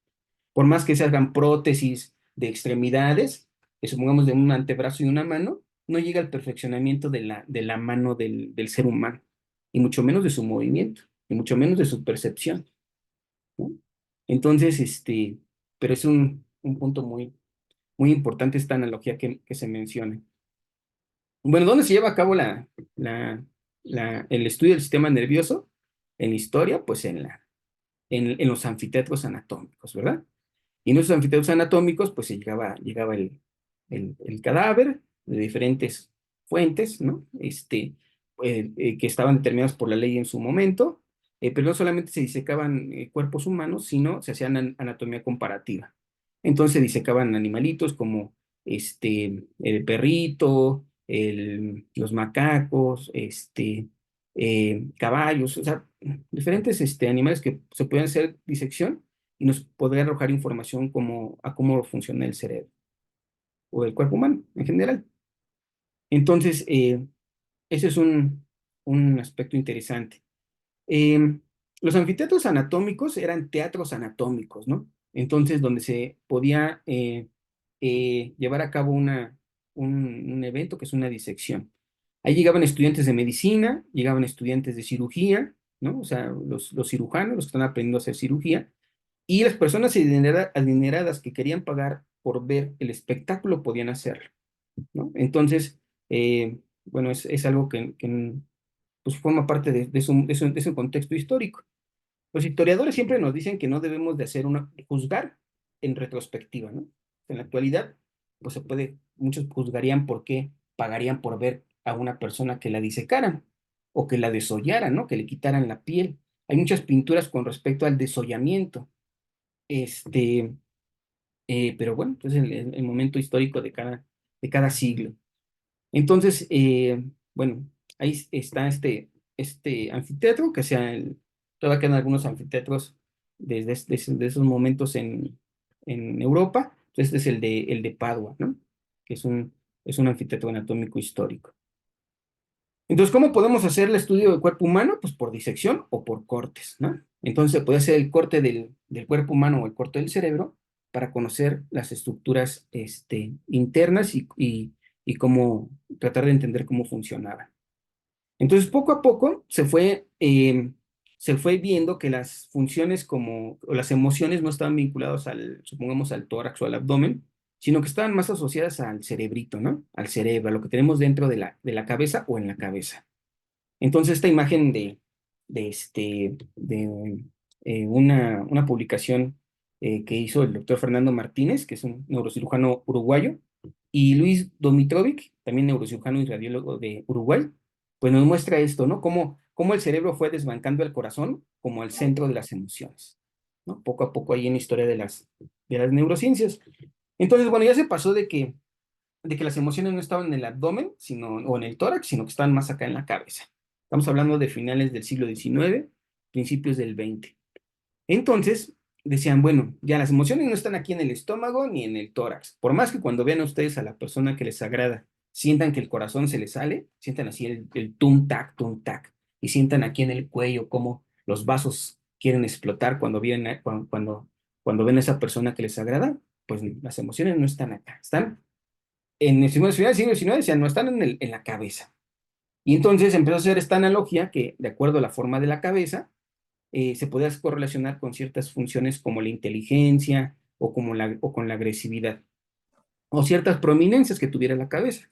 Por más que se hagan prótesis de extremidades, que supongamos de un antebrazo y una mano, no llega al perfeccionamiento de la mano del ser humano, y mucho menos de su movimiento, y mucho menos de su percepción, ¿no? Entonces, pero es un punto muy, muy importante esta analogía que se menciona. Bueno, ¿dónde se lleva a cabo el estudio del sistema nervioso? En la historia, pues en los anfiteatros anatómicos, ¿verdad? Y en esos anfiteatros anatómicos, pues llegaba el cadáver de diferentes fuentes, ¿no? Que estaban determinadas por la ley en su momento, pero no solamente se disecaban cuerpos humanos, sino se hacían anatomía comparativa. Entonces se disecaban animalitos como el perrito, los macacos, caballos, o sea, diferentes animales que se pueden hacer disección y nos podría arrojar información a cómo funciona el cerebro o el cuerpo humano en general. Entonces, ese es un aspecto interesante. Eh, los anfiteatros anatómicos eran teatros anatómicos, ¿no? Entonces, donde se podía llevar a cabo un evento que es una disección. Ahí llegaban estudiantes de medicina, llegaban estudiantes de cirugía, ¿no? O sea, los cirujanos, los que están aprendiendo a hacer cirugía, y las personas adineradas que querían pagar por ver el espectáculo podían hacerlo, ¿no? Entonces, bueno, es algo que, pues, forma parte de su contexto histórico. Los historiadores siempre nos dicen que no debemos de juzgar en retrospectiva, ¿no? En la actualidad, pues muchos juzgarían por qué pagarían por ver a una persona que la disecaran o que la desollaran, ¿no? Que le quitaran la piel. Hay muchas pinturas con respecto al desollamiento. Este, pero bueno, pues el momento histórico de cada siglo. Entonces, bueno, ahí está este anfiteatro, todavía quedan algunos anfiteatros de esos momentos en Europa. Entonces, este es el de Padua, ¿no? Que es un anfiteatro anatómico histórico. Entonces, ¿cómo podemos hacer el estudio del cuerpo humano? Pues por disección o por cortes, ¿no? Entonces, se puede hacer el corte del cuerpo humano o el corte del cerebro para conocer las estructuras internas y cómo tratar de entender cómo funcionaban. Entonces, poco a poco se fue viendo que las funciones o las emociones no estaban vinculadas supongamos, al tórax o al abdomen, sino que estaban más asociadas al cerebrito, ¿no? Al cerebro, a lo que tenemos dentro de la cabeza o en la cabeza. Entonces, esta imagen de una publicación que hizo el doctor Fernando Martínez, que es un neurocirujano uruguayo, y Luis Domitrovic, también neurocirujano y radiólogo de Uruguay, pues nos muestra esto, ¿no? Cómo el cerebro fue desbancando el corazón como el centro de las emociones, ¿no? Poco a poco ahí en la historia de las neurociencias. Entonces, bueno, ya se pasó de que las emociones no estaban en el abdomen o en el tórax, sino que estaban más acá en la cabeza. Estamos hablando de finales del siglo XIX, principios del XX. Entonces, decían, bueno, ya las emociones no están aquí en el estómago ni en el tórax. Por más que cuando vean a ustedes a la persona que les agrada, sientan que el corazón se les sale, sientan así el tum tac, y sientan aquí en el cuello como los vasos quieren explotar cuando ven a esa persona que les agrada, pues las emociones no están acá, están en el siglo XIX, decían, no están en la cabeza. Y entonces empezó a hacer esta analogía que, de acuerdo a la forma de la cabeza, se podía correlacionar con ciertas funciones como la inteligencia o con la agresividad, o ciertas prominencias que tuviera la cabeza.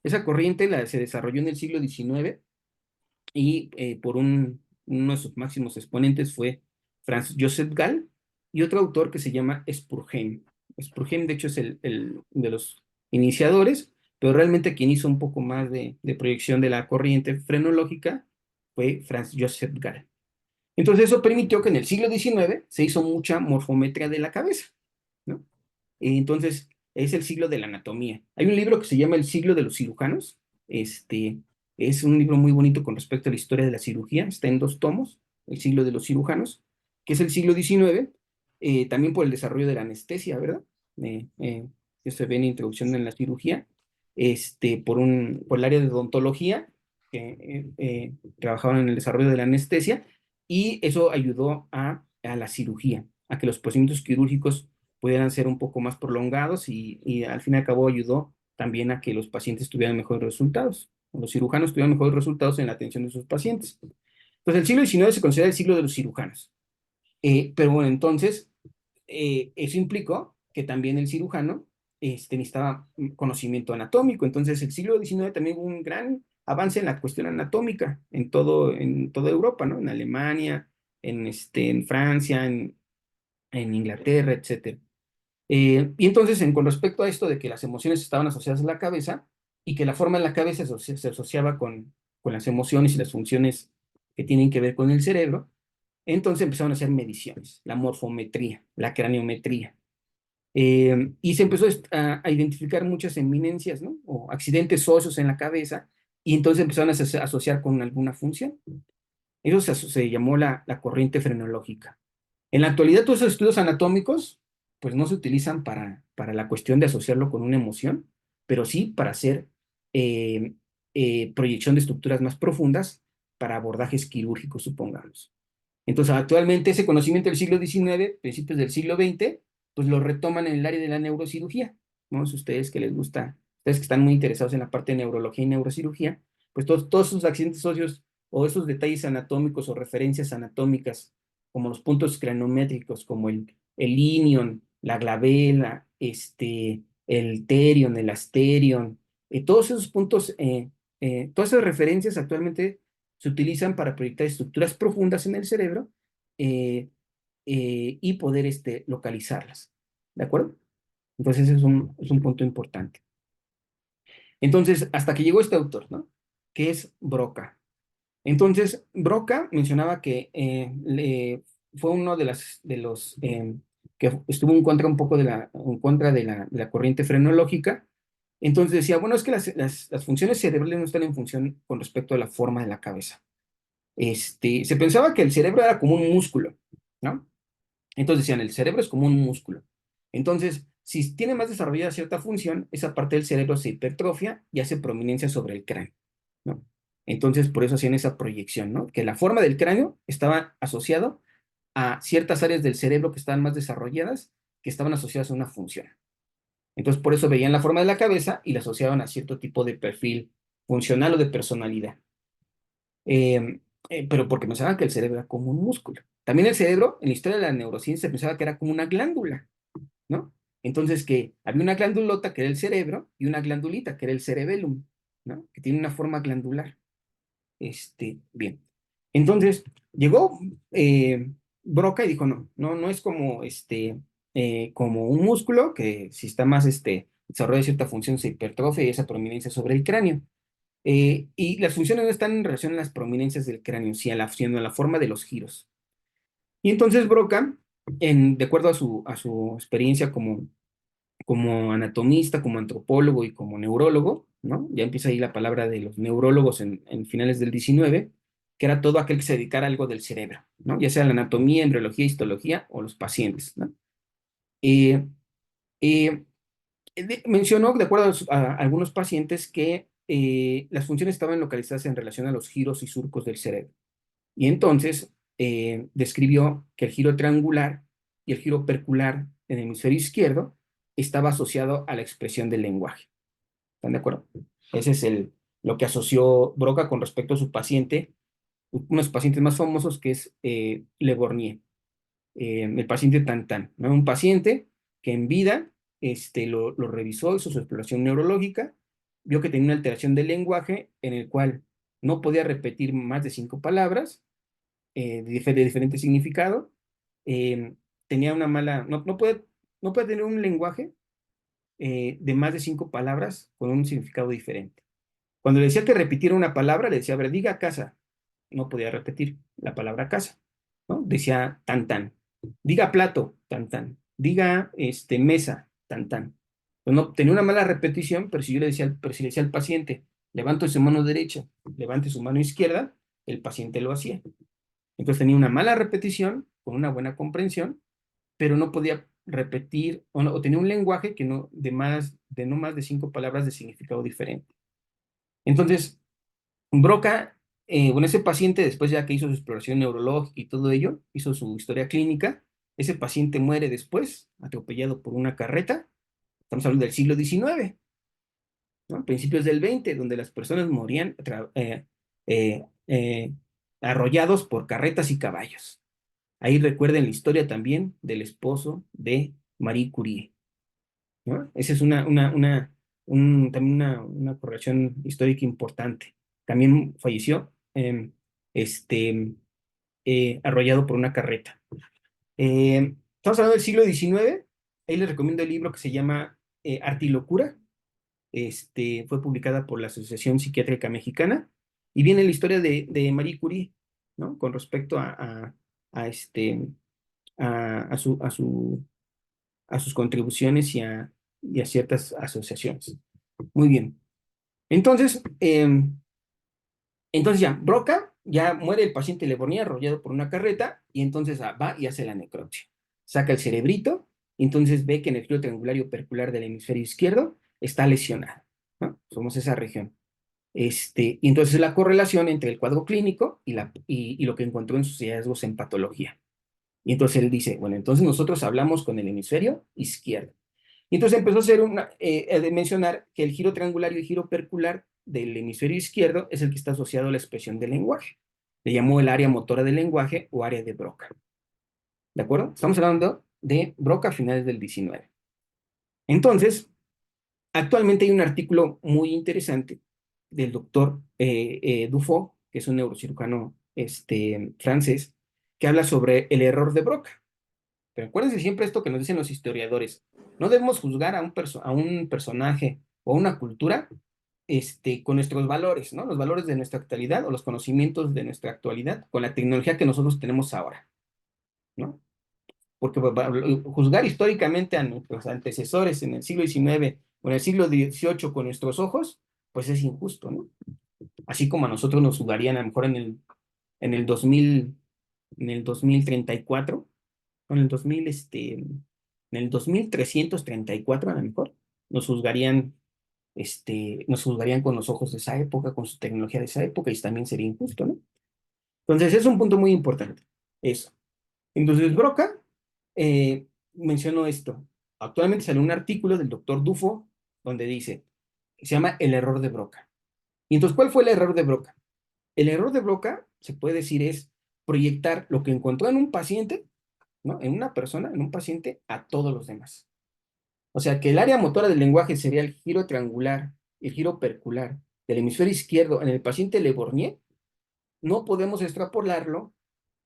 Esa corriente se desarrolló en el siglo XIX y por uno de sus máximos exponentes fue Franz Joseph Gall y otro autor que se llama Spurgeon. Spurgeon, de hecho, es el de los iniciadores, pero realmente quien hizo un poco más de proyección de la corriente frenológica fue Franz Joseph Gall. Entonces eso permitió que en el siglo XIX se hizo mucha morfometría de la cabeza, ¿no? Entonces es el siglo de la anatomía. Hay un libro que se llama El siglo de los cirujanos. Es un libro muy bonito con respecto a la historia de la cirugía. Está en 2 tomos, El siglo de los cirujanos, que es el siglo XIX, también por el desarrollo de la anestesia, ¿verdad? Que se ve en Introducción en la cirugía, por el área de odontología, que trabajaban en el desarrollo de la anestesia, y eso ayudó a la cirugía, a que los procedimientos quirúrgicos pudieran ser un poco más prolongados y al fin y al cabo ayudó también a que los pacientes tuvieran mejores resultados, los cirujanos tuvieran mejores resultados en la atención de sus pacientes. Entonces el siglo XIX se considera el siglo de los cirujanos. Pero bueno, entonces eso implicó que también el cirujano necesitaba conocimiento anatómico. Entonces el siglo XIX también hubo un gran avance en la cuestión anatómica en toda Europa, ¿no? En Alemania, en Francia, en Inglaterra, etcétera. Y entonces, con respecto a esto de que las emociones estaban asociadas a la cabeza y que la forma de la cabeza se asociaba con las emociones y las funciones que tienen que ver con el cerebro, entonces empezaron a hacer mediciones, la morfometría, la craniometría. Y se empezó a identificar muchas eminencias, ¿no? O accidentes óseos en la cabeza, y entonces empezaron a asociar con alguna función. Eso se llamó la corriente frenológica. En la actualidad, todos esos estudios anatómicos, pues no se utilizan para la cuestión de asociarlo con una emoción, pero sí para hacer eh, proyección de estructuras más profundas para abordajes quirúrgicos, supongamos. Entonces, actualmente ese conocimiento del siglo XIX, principios del siglo XX, pues lo retoman en el área de la neurocirugía, ¿no? Ustedes que les gusta, ustedes que están muy interesados en la parte de neurología y neurocirugía, pues todos sus accidentes óseos o esos detalles anatómicos o referencias anatómicas, como los puntos craniométricos, como el ilion, la glabela, el terion, el asterion, todos esos puntos, todas esas referencias actualmente se utilizan para proyectar estructuras profundas en el cerebro eh, y poder localizarlas. ¿De acuerdo? Entonces, ese es un punto importante. Entonces, hasta que llegó este autor, ¿no? Que es Broca. Entonces, Broca mencionaba que fue uno de los que estuvo en contra un poco en contra de la corriente frenológica. Entonces decía, bueno, es que las funciones cerebrales no están en función con respecto a la forma de la cabeza. Se pensaba que el cerebro era como un músculo, ¿no? Entonces decían, el cerebro es como un músculo. Entonces, si tiene más desarrollada cierta función, esa parte del cerebro se hipertrofia y hace prominencia sobre el cráneo, ¿no? Entonces, por eso hacían esa proyección, ¿no? Que la forma del cráneo estaba asociado a ciertas áreas del cerebro que estaban más desarrolladas que estaban asociadas a una función. Entonces, por eso veían la forma de la cabeza y la asociaban a cierto tipo de perfil funcional o de personalidad. Pero porque pensaban que el cerebro era como un músculo. También el cerebro, en la historia de la neurociencia, se pensaba que era como una glándula, ¿no? Entonces, que había una glandulota que era el cerebro y una glandulita que era el cerebellum, ¿no? Que tiene una forma glandular. Bien. Entonces, llegó Broca y dijo, no es como, como un músculo que si está más, desarrolla cierta función se hipertrofia y esa prominencia sobre el cráneo. Y las funciones no están en relación a las prominencias del cráneo, sino a la forma de los giros. Y entonces Broca, de acuerdo a su experiencia como anatomista, como antropólogo y como neurólogo, ¿no? Ya empieza ahí la palabra de los neurólogos en finales del 19, que era todo aquel que se dedicara a algo del cerebro, ¿no? Ya sea la anatomía, embriología, histología o los pacientes, ¿no? Eh, eh, Mencionó, de acuerdo a algunos pacientes, que las funciones estaban localizadas en relación a los giros y surcos del cerebro. Y entonces describió que el giro triangular y el giro percular en el hemisferio izquierdo estaba asociado a la expresión del lenguaje. ¿Están de acuerdo? Ese es lo que asoció Broca con respecto a su paciente, unos pacientes más famosos que es Le Borgnier, el paciente Tantan, ¿no? Un paciente que en vida lo revisó, hizo su exploración neurológica, vio que tenía una alteración del lenguaje en el cual no podía repetir más de 5 palabras de diferente significado, tenía una mala, no puede tener un lenguaje de más de 5 palabras con un significado diferente. Cuando le decía que repitiera una palabra, le decía, a ver, diga casa. No podía repetir la palabra casa, ¿no? Decía tan tan. Diga plato, tan tan. Diga mesa, tan tan. Pues no, tenía una mala repetición, pero si yo le decía, pero si le decía al paciente, levante su mano derecha, levante su mano izquierda, el paciente lo hacía. Entonces tenía una mala repetición con una buena comprensión, pero no podía repetir o tenía un lenguaje que no más de 5 palabras de significado diferente. Entonces, Broca, bueno, ese paciente, después ya que hizo su exploración neurológica y todo ello, hizo su historia clínica, ese paciente muere después, atropellado por una carreta. Estamos hablando del siglo XIX, ¿no? Principios del XX, donde las personas morían eh, eh, arrollados por carretas y caballos. Ahí recuerden la historia también del esposo de Marie Curie, ¿no? Esa es también una correlación histórica importante. También falleció arrollado por una carreta. Estamos hablando del siglo XIX. Ahí les recomiendo el libro que se llama Arte y Locura. Fue publicada por la Asociación Psiquiátrica Mexicana y viene la historia de Marie Curie, ¿no? Con respecto a, este, a sus contribuciones y a ciertas asociaciones. Muy bien. Entonces ya, Broca, ya muere el paciente Le Borgnier arrollado por una carreta y entonces va y hace la necropsia. Saca el cerebrito y entonces ve que en el giro triangular y opercular del hemisferio izquierdo está lesionado, ¿no? Somos esa región. Y entonces la correlación entre el cuadro clínico y lo que encontró en sus hallazgos en patología. Y entonces él dice, bueno, entonces nosotros hablamos con el hemisferio izquierdo. Y entonces empezó a hacer de mencionar que el giro triangular y el giro percular del hemisferio izquierdo es el que está asociado a la expresión del lenguaje. Le llamó el área motora del lenguaje o área de Broca. ¿De acuerdo? Estamos hablando de Broca a finales del 19. Entonces, actualmente hay un artículo muy interesante del doctor Dufault, que es un neurocirujano francés, que habla sobre el error de Broca. Pero acuérdense siempre esto que nos dicen los historiadores. No debemos juzgar a un personaje o a una cultura con nuestros valores, ¿no? Los valores de nuestra actualidad o los conocimientos de nuestra actualidad con la tecnología que nosotros tenemos ahora, ¿no? Porque juzgar históricamente a nuestros antecesores en el siglo XIX o en el siglo XVIII con nuestros ojos, pues es injusto, ¿no? Así como a nosotros nos juzgarían a lo mejor en el 2000, en el 2034 en el 2000, en el 2334 a lo mejor, nos juzgarían con los ojos de esa época, con su tecnología de esa época, y también sería injusto, ¿no? Entonces, es un punto muy importante, eso. Entonces, Broca menciono esto? Actualmente salió un artículo del doctor Dufo donde dice, se llama el error de Broca. Y entonces, ¿cuál fue el error de Broca? El error de Broca, se puede decir, es proyectar lo que encontró en un paciente, ¿no? En una persona, en un paciente, a todos los demás. O sea, que el área motora del lenguaje sería el giro triangular, el giro percular del hemisferio izquierdo en el paciente Le Borgne, no podemos extrapolarlo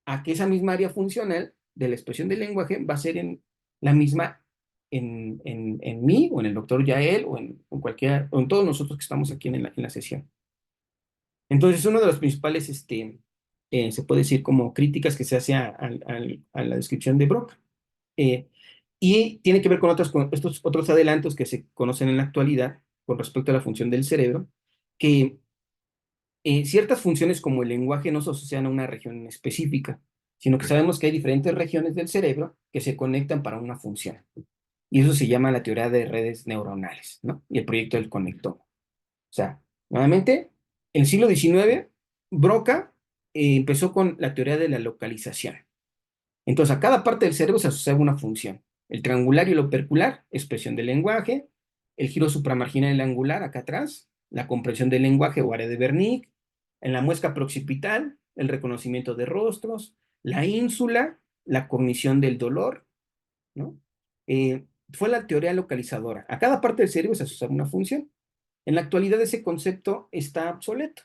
a que esa misma área funcional de la expresión del lenguaje va a ser la misma en mí, o en el doctor Yael, o en todos nosotros que estamos aquí en la sesión. Entonces, uno de los principales, se puede decir como críticas que se hace a la descripción de Broca. Y tiene que ver con estos otros adelantos que se conocen en la actualidad con respecto a la función del cerebro, que ciertas funciones como el lenguaje no se asocian a una región específica, sino que sabemos que hay diferentes regiones del cerebro que se conectan para una función. Y eso se llama la teoría de redes neuronales, ¿no? Y el proyecto del conectoma. O sea, nuevamente, en el siglo XIX, Broca empezó con la teoría de la localización. Entonces, a cada parte del cerebro se asociaba una función. El triangular y el opercular, expresión del lenguaje; el giro supramarginal y el angular, acá atrás, la comprensión del lenguaje o área de Wernicke; en la muesca proccipital, el reconocimiento de rostros; la ínsula, la cognición del dolor, ¿no? Fue la teoría localizadora. A cada parte del cerebro se asociaba una función. En la actualidad ese concepto está obsoleto.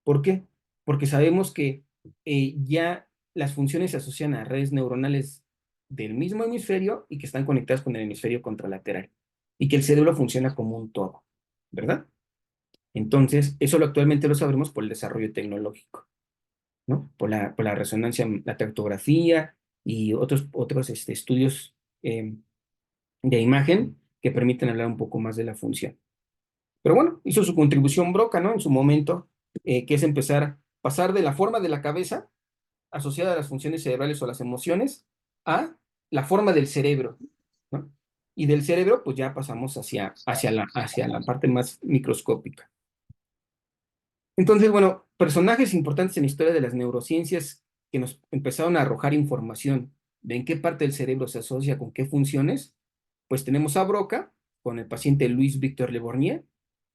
¿Por qué? Porque sabemos que ya las funciones se asocian a redes neuronales del mismo hemisferio y que están conectadas con el hemisferio contralateral y que el cerebro funciona como un todo, ¿verdad? Entonces, eso actualmente lo sabremos por el desarrollo tecnológico, ¿no? Por la resonancia, la tractografía y otros estudios de imagen que permiten hablar un poco más de la función. Pero bueno, hizo su contribución Broca, ¿no? En su momento, que es pasar de la forma de la cabeza asociada a las funciones cerebrales o las emociones a la forma del cerebro, ¿no? Y del cerebro, pues ya pasamos hacia la parte más microscópica. Entonces, bueno, personajes importantes en la historia de las neurociencias que nos empezaron a arrojar información de en qué parte del cerebro se asocia con qué funciones, pues tenemos a Broca con el paciente Louis Victor Le Borgne.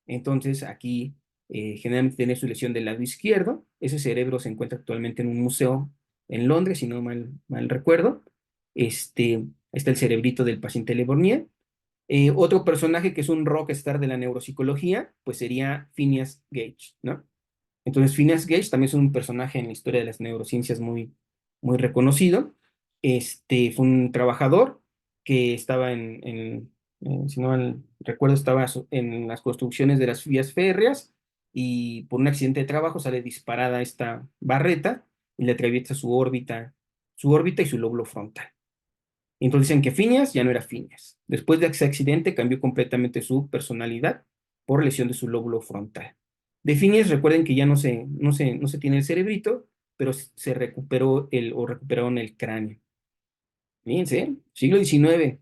Entonces, aquí generalmente tiene su lesión del lado izquierdo. Ese cerebro se encuentra actualmente en un museo en Londres, si no mal recuerdo. Está el cerebrito del paciente Le Borgne. Otro personaje que es un rockstar de la neuropsicología, pues sería Phineas Gage, ¿no? Entonces, Phineas Gage también es un personaje en la historia de las neurociencias muy, muy reconocido. Fue un trabajador que estaba si no mal recuerdo, estaba en las construcciones de las vías férreas y por un accidente de trabajo sale disparada esta barreta y le atraviesa su órbita y su lóbulo frontal. Entonces dicen que Phineas ya no era Phineas. Después de ese accidente cambió completamente su personalidad por lesión de su lóbulo frontal. De Phineas recuerden que ya no se tiene el cerebrito, pero se recuperaron el cráneo. Fíjense, siglo XIX.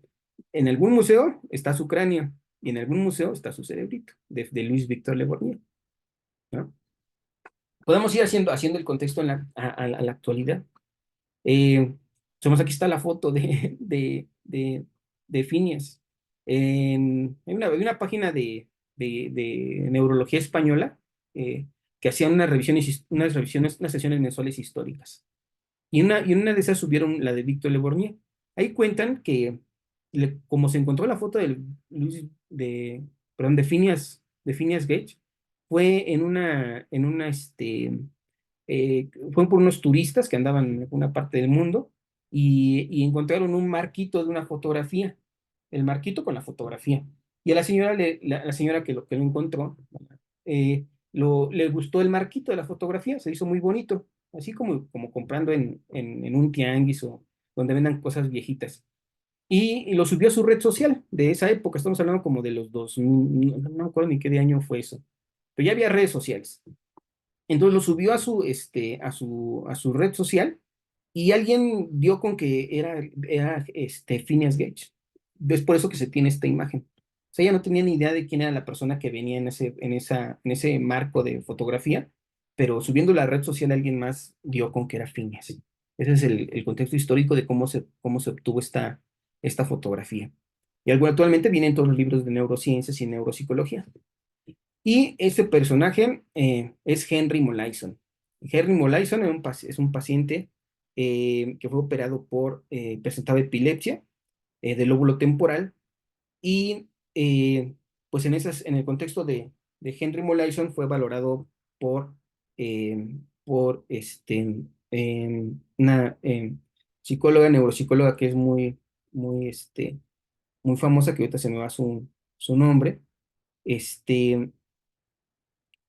En algún museo está su cráneo y en algún museo está su cerebrito de Louis Victor Le Borgne, ¿no? Podemos ir haciendo el contexto a la actualidad. Aquí está la foto de Phineas. Hay una página de neurología española que hacía unas sesiones mensuales históricas. Y en una de esas subieron la de Víctor Le Borgne. Ahí cuentan que, como se encontró la foto perdón, de Phineas Gage, fue fue por unos turistas que andaban en alguna parte del mundo y encontraron un marquito de una fotografía, el marquito con la fotografía. Y a la señora que lo encontró, le gustó el marquito de la fotografía, se hizo muy bonito, así como comprando en un tianguis o donde vendan cosas viejitas. Y lo subió a su red social de esa época, estamos hablando como de los 2000, no me acuerdo ni qué de año fue eso, pero ya había redes sociales. Entonces lo subió a su red social y alguien dio con que era Phineas Gage. Es por eso que se tiene esta imagen. O sea, ella no tenía ni idea de quién era la persona que venía en ese marco de fotografía, pero subiendo la red social alguien más dio con que era Phineas. Ese es el contexto histórico de cómo se obtuvo esta fotografía. Y actualmente viene en todos los libros de neurociencias y neuropsicología. Y este personaje es Henry Molaison. Henry Molaison es un paciente que fue operado presentaba epilepsia del lóbulo temporal y pues en el contexto de Henry Molaison fue valorado por, una psicóloga, neuropsicóloga que es muy famosa, que ahorita se me va su nombre. Este,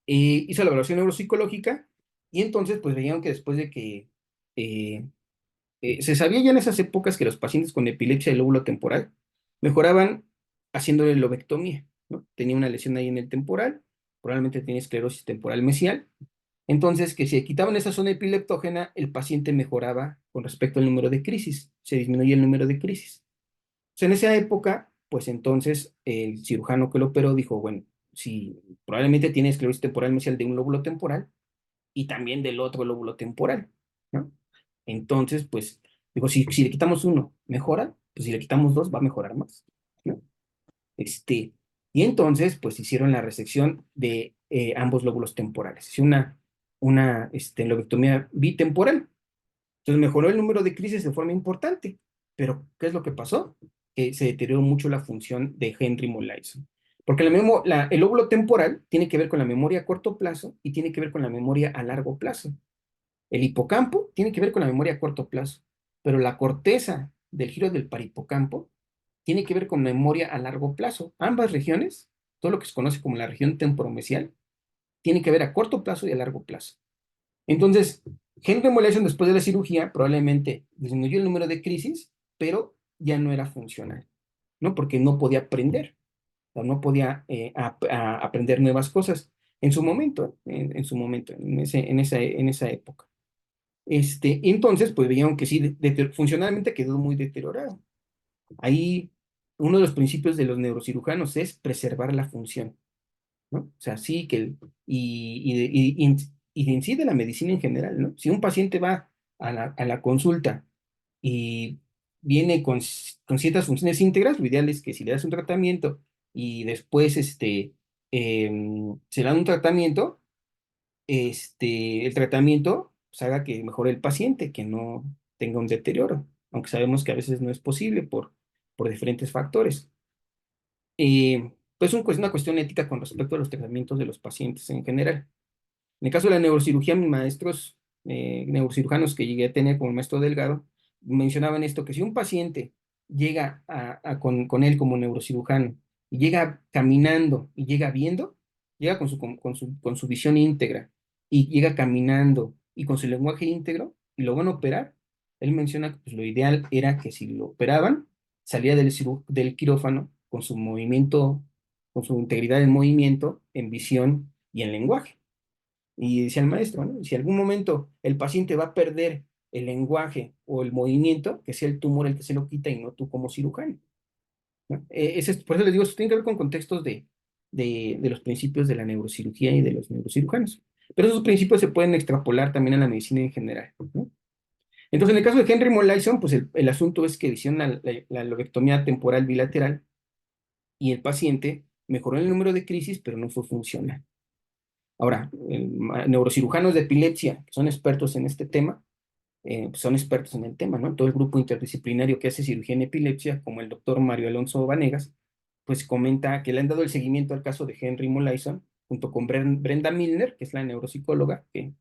Hizo la evaluación neuropsicológica y entonces pues veían que después de que eh, se sabía ya en esas épocas que los pacientes con epilepsia del lóbulo temporal mejoraban haciéndole lobectomía, ¿no? Tenía una lesión ahí en el temporal, probablemente tenía esclerosis temporal mesial, entonces que si quitaban esa zona epileptógena, el paciente mejoraba con respecto al número de crisis, se disminuía el número de crisis. Entonces, en esa época, pues entonces el cirujano que lo operó dijo, bueno, si probablemente tiene esclerosis temporal mesial de un lóbulo temporal y también del otro lóbulo temporal, ¿no? Entonces, pues, digo, si le quitamos uno, ¿mejora? Pues si le quitamos dos, va a mejorar más, ¿no? Y entonces, pues hicieron la resección de ambos lóbulos temporales. Hizo una lobectomía bitemporal. Entonces mejoró el número de crisis de forma importante. Pero, ¿qué es lo que pasó? Que se deterioró mucho la función de Henry Molaison. Porque el lóbulo temporal tiene que ver con la memoria a corto plazo y tiene que ver con la memoria a largo plazo. El hipocampo tiene que ver con la memoria a corto plazo, pero la corteza del giro del parahipocampo tiene que ver con memoria a largo plazo. Ambas regiones, todo lo que se conoce como la región temporomesial, tiene que ver a corto plazo y a largo plazo. Entonces, Henry Molaison después de la cirugía probablemente disminuyó el número de crisis, pero ya no era funcional, ¿no? Porque no podía aprender, o no podía aprender nuevas cosas en su momento, en esa época. Entonces, pues veían que sí, funcionalmente quedó muy deteriorado. Ahí, uno de los principios de los neurocirujanos es preservar la función, ¿no? O sea, sí que, y en sí de la medicina en general, ¿no? Si un paciente va a la consulta y viene con ciertas funciones íntegras, lo ideal es que si le das un tratamiento y después se le da un tratamiento, el tratamiento pues, haga que mejore el paciente, que no tenga un deterioro, aunque sabemos que a veces no es posible por diferentes factores. Pues es una cuestión ética con respecto a los tratamientos de los pacientes en general. En el caso de la neurocirugía, mis maestros neurocirujanos que llegué a tener como el maestro Delgado, mencionaban esto, que si un paciente llega con él como neurocirujano y llega caminando y llega viendo, llega con su visión íntegra y llega caminando y con su lenguaje íntegro y lo van a operar, él menciona que pues, lo ideal era que si lo operaban, salía del quirófano con su movimiento, con su integridad en movimiento, en visión y en lenguaje. Y decía el maestro, ¿no? Si en algún momento el paciente va a perder el lenguaje o el movimiento, que sea el tumor el que se lo quita y no tú como cirujano, ¿no? Por eso les digo, esto tiene que ver con contextos de los principios de la neurocirugía y de los neurocirujanos. Pero esos principios se pueden extrapolar también a la medicina en general, ¿no? Entonces, en el caso de Henry Molaison, pues el asunto es que hicieron la lobectomía temporal bilateral y el paciente mejoró el número de crisis, pero no fue funcional. Ahora, neurocirujanos de epilepsia, que son expertos en este tema, pues son expertos en el tema, ¿no? Todo el grupo interdisciplinario que hace cirugía en epilepsia, como el doctor Mario Alonso Vanegas, pues comenta que le han dado el seguimiento al caso de Henry Molaison, junto con Brenda Milner, que es la neuropsicóloga que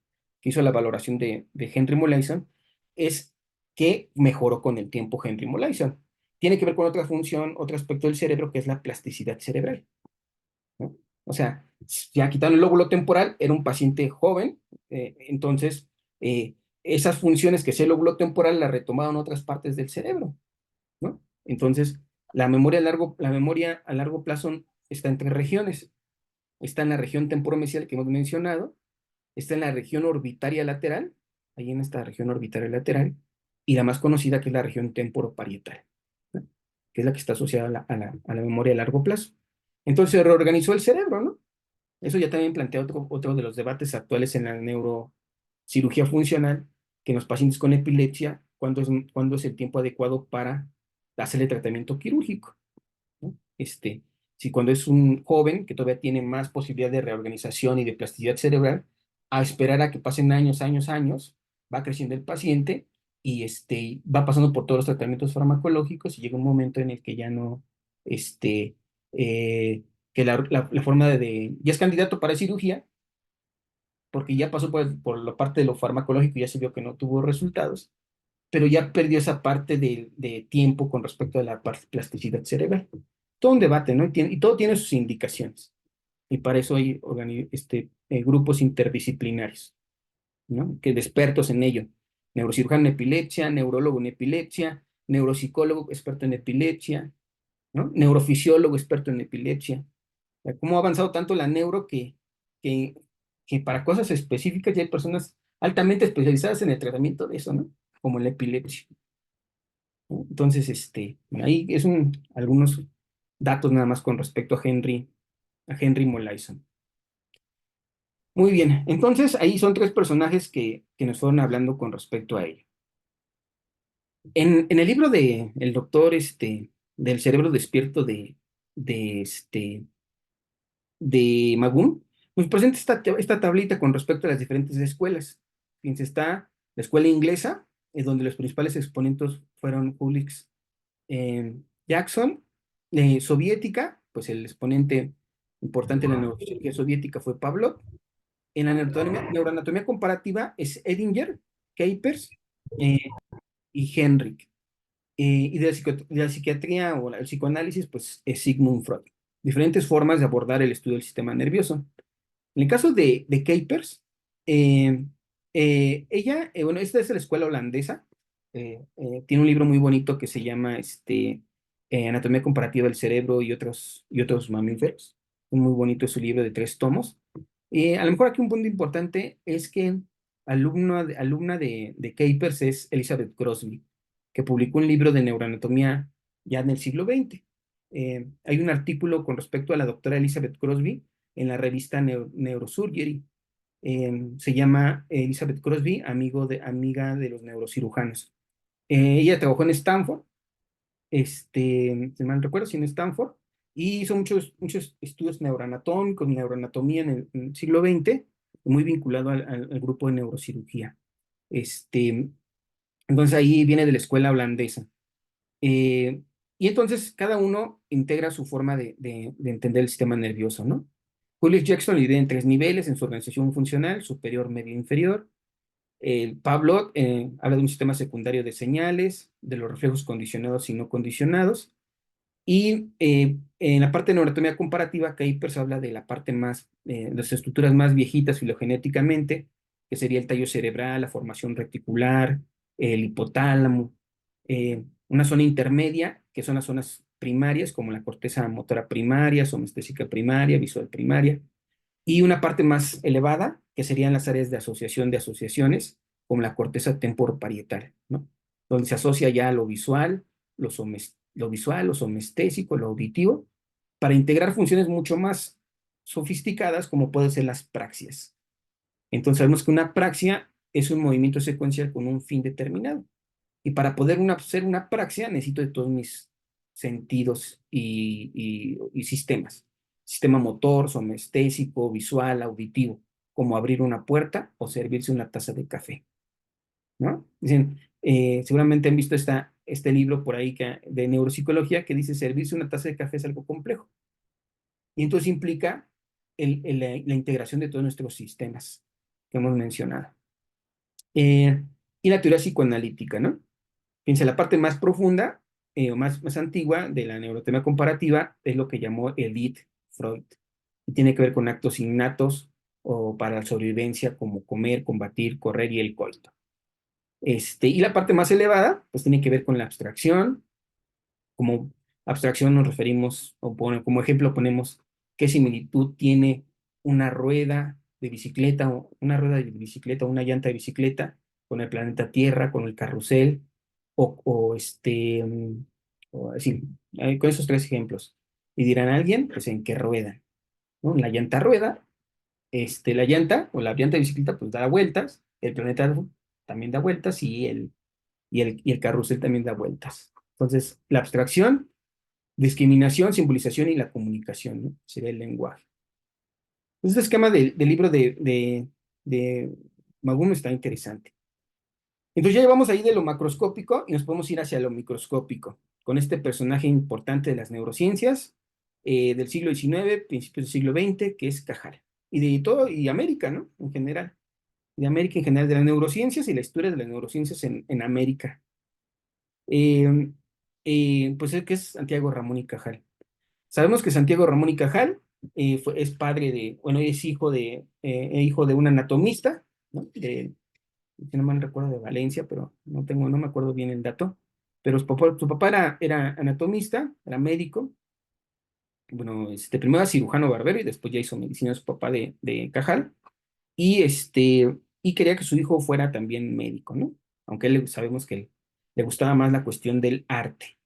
hizo la valoración de Henry Molaison, es que mejoró con el tiempo Henry Molaison. Tiene que ver con otra función, otro aspecto del cerebro, que es la plasticidad cerebral, ¿no? O sea, ya quitaron el lóbulo temporal, era un paciente joven, entonces esas funciones que es el lóbulo temporal las retomaron otras partes del cerebro, ¿no? Entonces, la memoria a largo plazo está en tres regiones. Está en la región temporomesial que hemos mencionado, está en la región orbitaria lateral, ahí en esta región orbitaria lateral, y la más conocida que es la región temporoparietal, ¿no? Que es la que está asociada a la memoria a largo plazo. Entonces se reorganizó el cerebro, ¿no? Eso ya también plantea otro de los debates actuales en la neurocirugía funcional, que en los pacientes con epilepsia, ¿cuándo es el tiempo adecuado para hacerle tratamiento quirúrgico, ¿no? Si cuando es un joven que todavía tiene más posibilidad de reorganización y de plasticidad cerebral, a esperar a que pasen años, años, años, va creciendo el paciente y va pasando por todos los tratamientos farmacológicos y llega un momento en el que ya no, que la forma ya es candidato para cirugía, porque ya pasó por la parte de lo farmacológico y ya se vio que no tuvo resultados, pero ya perdió esa parte de tiempo con respecto a la plasticidad cerebral. Todo un debate, ¿no? Y todo tiene sus indicaciones. Y para eso hay grupos interdisciplinarios, ¿no? Que de expertos en ello. Neurocirujano en epilepsia, neurólogo en epilepsia, neuropsicólogo experto en epilepsia, ¿no? Neurofisiólogo experto en epilepsia. O sea, cómo ha avanzado tanto la neuro que, que para cosas específicas ya hay personas altamente especializadas en el tratamiento de eso, ¿no? Como la epilepsia, ¿no? Entonces, ahí algunos datos nada más con respecto a Henry Molaison. Muy bien, entonces ahí son tres personajes que nos fueron hablando con respecto a ello. En el libro el doctor del cerebro despierto de Magún, nos presenta esta tablita con respecto a las diferentes escuelas. Fíjense, está la escuela inglesa, donde los principales exponentes fueron Ulrich Jackson, soviética, pues el exponente importante de la neurociencia soviética fue Pavlov. En la neuroanatomía comparativa es Edinger, Capers y Henrik. Y de la psiquiatría o el psicoanálisis, pues es Sigmund Freud. Diferentes formas de abordar el estudio del sistema nervioso. En el caso de Capers, ella, bueno, esta es la escuela holandesa. Tiene un libro muy bonito que se llama Anatomía comparativa del cerebro y otros mamíferos. Muy bonito es su libro de 3 tomos. A lo mejor aquí un punto importante es que alumna de Capers es Elizabeth Crosby, que publicó un libro de neuroanatomía ya en el siglo XX. Hay un artículo con respecto a la doctora Elizabeth Crosby en la revista Neurosurgery. Se llama Elizabeth Crosby, amiga de los neurocirujanos. Ella trabajó en Stanford, si mal recuerdo, sí, en Stanford, y hizo muchos estudios neuroanatómicos, neuroanatomía en el siglo XX, muy vinculado al grupo de neurocirugía. Entonces ahí viene de la escuela holandesa. Eh, y entonces cada uno integra su forma de entender el sistema nervioso, ¿no? Julius Jackson lo divide en 3 niveles en su organización funcional: superior, medio, inferior. Pavlov habla de un sistema secundario de señales, de los reflejos condicionados y no condicionados. Y en la parte de neuroanatomía comparativa, Capers habla de la parte más, las estructuras más viejitas filogenéticamente, que sería el tallo cerebral, la formación reticular, el hipotálamo, una zona intermedia, que son las zonas primarias, como la corteza motora primaria, somestésica primaria, visual primaria, y una parte más elevada, que serían las áreas de asociación de asociaciones, como la corteza temporoparietal, ¿no? Donde se asocia ya lo visual, lo somestésico, lo auditivo, para integrar funciones mucho más sofisticadas, como pueden ser las praxias. Entonces sabemos que una praxia es un movimiento secuencial con un fin determinado. Y para poder hacer una praxia necesito de todos mis sentidos y sistemas. Sistema motor, somestésico, visual, auditivo, como abrir una puerta o servirse una taza de café, ¿no? Dicen, seguramente han visto este libro por ahí de neuropsicología que dice servirse una taza de café es algo complejo. Y entonces implica la integración de todos nuestros sistemas que hemos mencionado. Y la teoría psicoanalítica, ¿no? Fíjense, la parte más profunda o más antigua de la neuroanatomía comparativa es lo que llamó Edith Freud. Y tiene que ver con actos innatos o para la sobrevivencia, como comer, combatir, correr y el coito. Y la parte más elevada, pues tiene que ver con la abstracción. Como abstracción nos referimos, como ejemplo ponemos qué similitud tiene una rueda de bicicleta, o una llanta de bicicleta con el planeta Tierra, con el carrusel, o así, con esos 3 ejemplos. Y dirán a alguien, pues en qué rueda, ¿no? La llanta rueda, la llanta o la llanta de bicicleta pues da vueltas, el planeta también da vueltas y el carrusel también da vueltas. Entonces, la abstracción, discriminación, simbolización y la comunicación, ¿no? Sería el lenguaje. Este esquema del libro de Magume está interesante. Entonces ya llevamos ahí de lo macroscópico y nos podemos ir hacia lo microscópico, con este personaje importante de las neurociencias del siglo XIX, principios del siglo XX, que es Cajal. Y de todo, y América, ¿no? En general. De América en general, de las neurociencias y la historia de las neurociencias en América. Eh, pues es que es Santiago Ramón y Cajal. Sabemos que Santiago Ramón y Cajal es padre de, bueno, es hijo de un anatomista, ¿no? Si no mal recuerdo, de Valencia, pero no me acuerdo bien el dato. Pero su papá era anatomista, era médico. Bueno, primero era cirujano barbero y después ya hizo medicina su papá de Cajal. Y quería que su hijo fuera también médico, ¿no? Aunque sabemos que le gustaba más la cuestión del arte.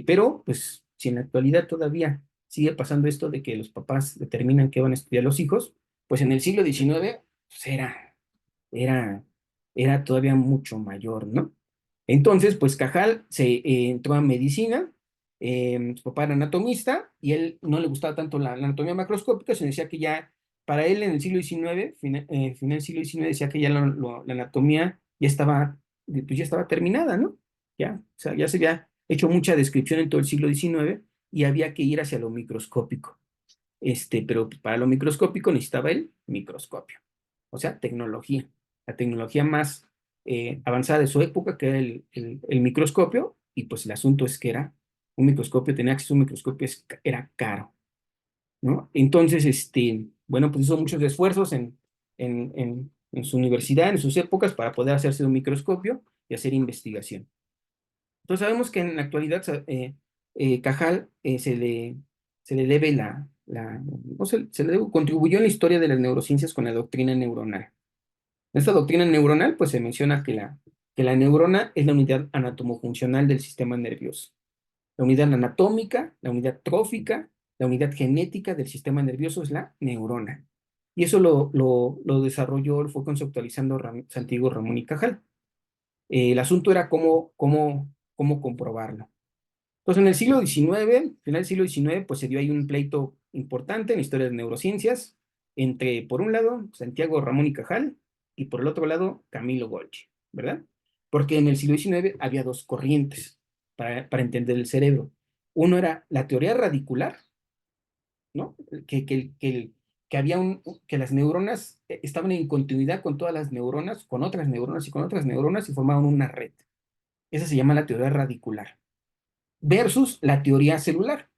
Pero, pues, si en la actualidad todavía sigue pasando esto de que los papás determinan qué van a estudiar los hijos, pues en el siglo XIX, pues era, era todavía mucho mayor, ¿no? Entonces, pues Cajal entró a medicina, su papá era anatomista y él no le gustaba tanto la anatomía macroscópica, sino decía que ya, para él en el siglo XIX, final del siglo XIX, decía que ya la anatomía pues ya estaba terminada, ¿no? Ya, o sea, ya se había hecho mucha descripción en todo el siglo XIX y había que ir hacia lo microscópico. Pero para lo microscópico necesitaba el microscopio, o sea, tecnología, la tecnología más avanzada de su época, que era el microscopio, y pues el asunto es que era un microscopio, tenía acceso a un microscopio, era caro, ¿no? Entonces, bueno, pues hizo muchos esfuerzos en su universidad, en sus épocas, para poder hacerse un microscopio y hacer investigación. Entonces sabemos que en la actualidad Cajal se le debe no se le contribuyó en la historia de las neurociencias con la doctrina neuronal. En esta doctrina neuronal, pues se menciona que la neurona es la unidad anatomofuncional del sistema nervioso. La unidad anatómica, la unidad trófica, la unidad genética del sistema nervioso es la neurona. Y eso lo desarrolló, lo fue conceptualizando Santiago Ramón y Cajal. El asunto era cómo comprobarlo. Entonces, en el siglo XIX, final del siglo XIX, pues se dio ahí un pleito importante en la historia de las neurociencias entre, por un lado, Santiago Ramón y Cajal, y por el otro lado, Camilo Golgi, ¿verdad? Porque en el siglo XIX había dos corrientes para entender el cerebro. Uno era la teoría radicular, ¿no? Que había que las neuronas estaban en continuidad con todas las neuronas, con otras neuronas y con otras neuronas y formaban una red. Esa se llama la teoría radicular. Versus la teoría celular.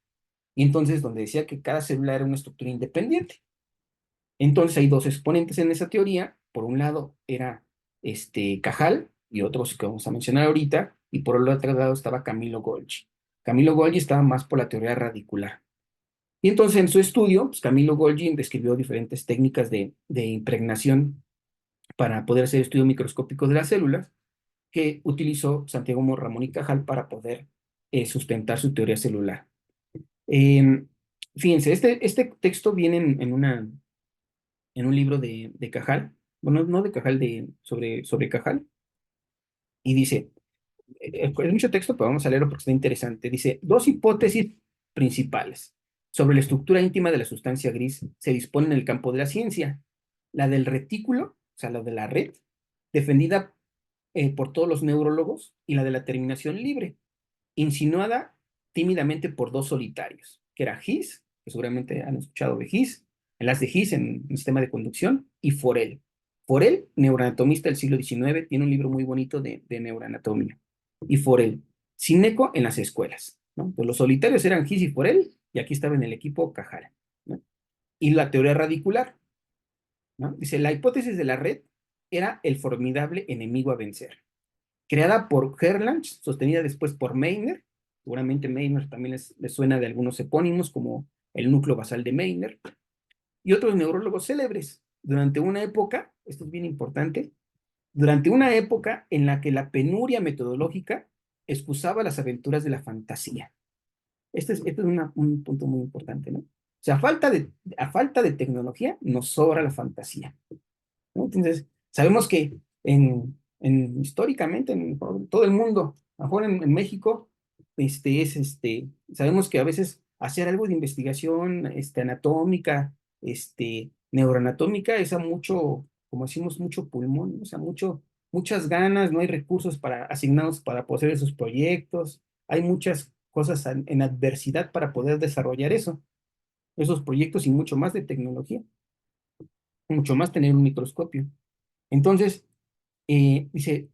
Y entonces, donde decía que cada célula era una estructura independiente. Entonces, hay dos exponentes en esa teoría. Por un lado era Cajal y otros que vamos a mencionar ahorita, y por el otro lado estaba Camilo Golgi. Camilo Golgi estaba más por la teoría radicular. Y entonces, en su estudio, pues, Camilo Golgi describió diferentes técnicas de impregnación para poder hacer estudio microscópico de las células, que utilizó Santiago Ramón y Cajal para poder sustentar su teoría celular. Fíjense, este texto viene en un libro de Cajal, bueno, no de Cajal, sobre Cajal, y dice, es mucho texto, pero vamos a leerlo porque está interesante. Dice, dos hipótesis principales sobre la estructura íntima de la sustancia gris se disponen en el campo de la ciencia. La del retículo, o sea, la de la red, defendida por todos los neurólogos, y la de la terminación libre, insinuada tímidamente por dos solitarios, que era His, que seguramente han escuchado de His, enlace de His en el sistema de conducción, y Forel. Forel, neuroanatomista del siglo XIX, tiene un libro muy bonito de neuroanatomía. Y Forel, sin eco en las escuelas, ¿no? Pues los solitarios eran His y Forel, y aquí estaba en el equipo Cajal, ¿no? Y la teoría radicular, ¿no? Dice, la hipótesis de la red era el formidable enemigo a vencer, creada por Herlange, sostenida después por Meiner. Seguramente Meiner también les suena de algunos epónimos, como el núcleo basal de Meiner, y otros neurólogos célebres, durante una época, esto es bien importante, durante una época en la que la penuria metodológica excusaba las aventuras de la fantasía. Este es un punto muy importante, ¿no? O sea, a falta de tecnología nos sobra la fantasía, ¿no? Entonces, sabemos que históricamente en todo el mundo A lo mejor en México, sabemos que a veces hacer algo de investigación, anatómica, neuroanatómica, es a mucho, como decimos, mucho pulmón, o sea, muchas ganas, no hay recursos asignados para poder hacer esos proyectos, hay muchas cosas en adversidad para poder desarrollar esos proyectos y mucho más de tecnología, mucho más tener un microscopio. Entonces, dice,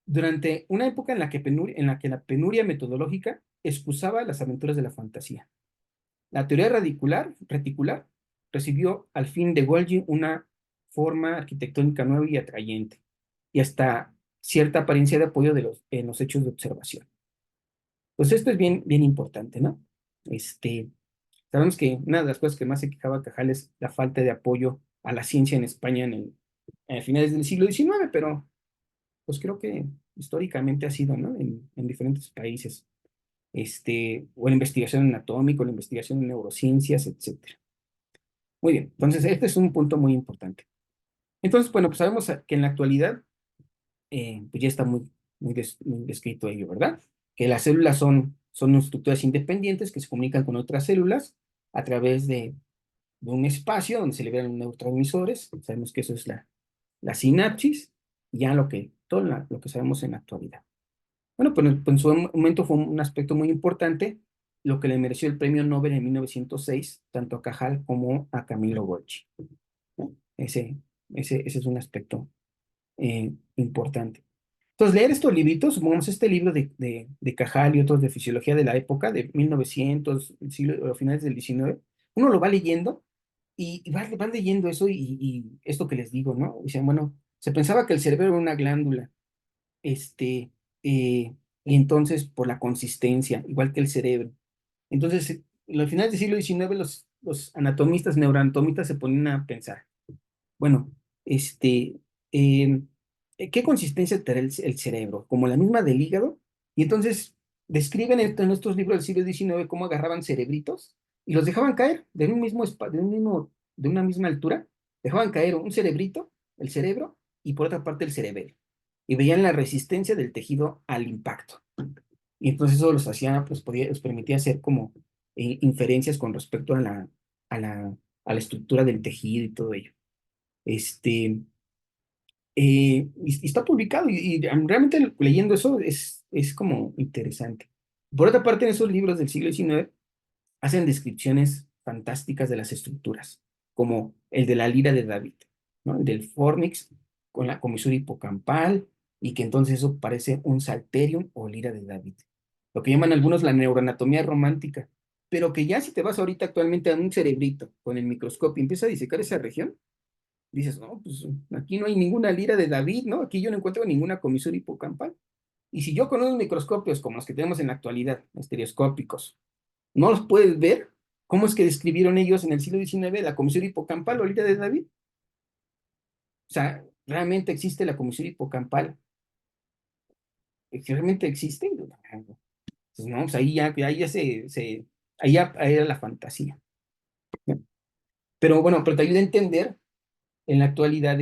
durante una época en la que la penuria metodológica excusaba las aventuras de la fantasía. La teoría reticular recibió al fin de Golgi una forma arquitectónica nueva y atrayente, y hasta cierta apariencia de apoyo en los hechos de observación. Pues esto es bien, bien importante, ¿no? Sabemos que una de las cosas que más se quejaba Cajal es la falta de apoyo a la ciencia en España en finales del siglo XIX, pero pues creo que históricamente ha sido, ¿no? En diferentes países, o la investigación anatómica, o la investigación en neurociencias, etcétera. Muy bien, entonces este es un punto muy importante. Entonces, bueno, pues sabemos que en la actualidad, pues ya está muy descrito ello, ¿verdad? Que las células son estructuras independientes que se comunican con otras células a través de un espacio donde se liberan neurotransmisores. Sabemos que eso es la sinapsis, y ya todo lo que sabemos en la actualidad. Bueno, pues en su momento fue un aspecto muy importante, lo que le mereció el premio Nobel en 1906, tanto a Cajal como a Camillo Golgi. ¿No? Ese es un aspecto importante. Entonces, leer estos libritos, supongamos este libro de Cajal y otros de fisiología de la época, de 1900, finales del 19, uno lo va leyendo y va leyendo eso y esto que les digo, ¿no? Dicen, bueno, se pensaba que el cerebro era una glándula, y entonces por la consistencia, igual que el cerebro. Entonces, en los finales del siglo XIX, los anatomistas, neuroanatomistas se ponían a pensar, bueno, eh, ¿qué consistencia tendrá el cerebro? ¿Como la misma del hígado? Y entonces describen en estos libros del siglo XIX cómo agarraban cerebritos y los dejaban caer de una misma altura, dejaban caer un cerebrito, el cerebro, y por otra parte el cerebelo. Y veían la resistencia del tejido al impacto. Y entonces eso los hacía, pues les permitía hacer como inferencias con respecto a la, a la estructura del tejido y todo ello. Este, y está publicado y realmente leyendo eso es como interesante. Por otra parte, en esos libros del siglo XIX hacen descripciones fantásticas de las estructuras, como el de la lira de David, ¿no? El del fornix con la comisura hipocampal, y que entonces eso parece un salterium o lira de David. Lo que llaman algunos la neuroanatomía romántica, pero que ya si te vas ahorita actualmente a un cerebrito con el microscopio y empiezas a disecar esa región, dices, no, pues aquí no hay ninguna lira de David, ¿no? Aquí yo no encuentro ninguna comisura hipocampal. Y si yo con unos microscopios como los que tenemos en la actualidad, estereoscópicos, no los puedes ver, ¿cómo es que describieron ellos en el siglo XIX la comisura hipocampal o lira de David? O sea, ¿realmente existe la comisura hipocampal? ¿Realmente existe? Pues no, pues ahí era la fantasía, ¿no? Pero bueno, pero te ayuda a entender en la actualidad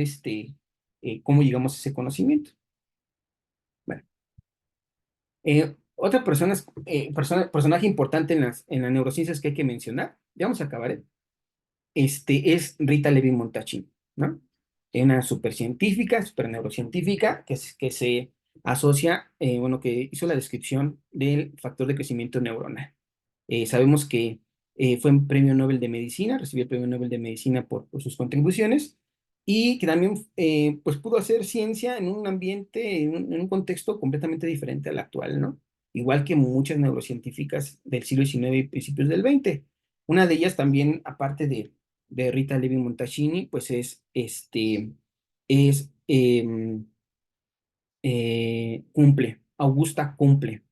cómo llegamos a ese conocimiento. Bueno. Otra personaje importante en las neurociencias que hay que mencionar, ya vamos a acabar, es Rita Levi-Montalcini, ¿no? Es una supercientífica, superneurocientífica que se asocia, bueno, que hizo la descripción del factor de crecimiento neuronal. Sabemos que fue un premio Nobel de Medicina, recibió el premio Nobel de Medicina por sus contribuciones, y que también pues pudo hacer ciencia en un ambiente, en un contexto completamente diferente al actual, ¿no? Igual que muchas neurocientíficas del siglo XIX y principios del XX. Una de ellas también, aparte de Rita Levi-Montalcini, pues es Augusta Cumple,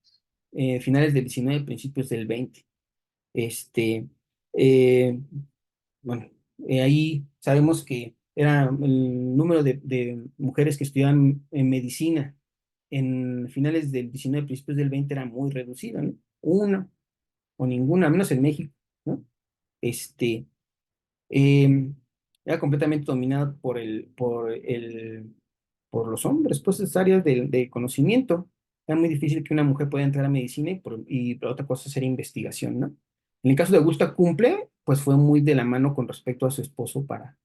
finales del XIX, principios del XX. Este, eh, bueno, ahí sabemos que era el número de mujeres que estudiaban en medicina en finales del XIX, principios del XX era muy reducido, ¿no? Una o ninguna, al menos en México, ¿no? Este, eh, Era completamente dominada por los hombres, pues esas áreas de conocimiento. era muy difícil que una mujer pueda entrar a medicina y por otra cosa hacer investigación, ¿no? En el caso de Augusta Cumple, pues fue muy de la mano con respecto a su esposo para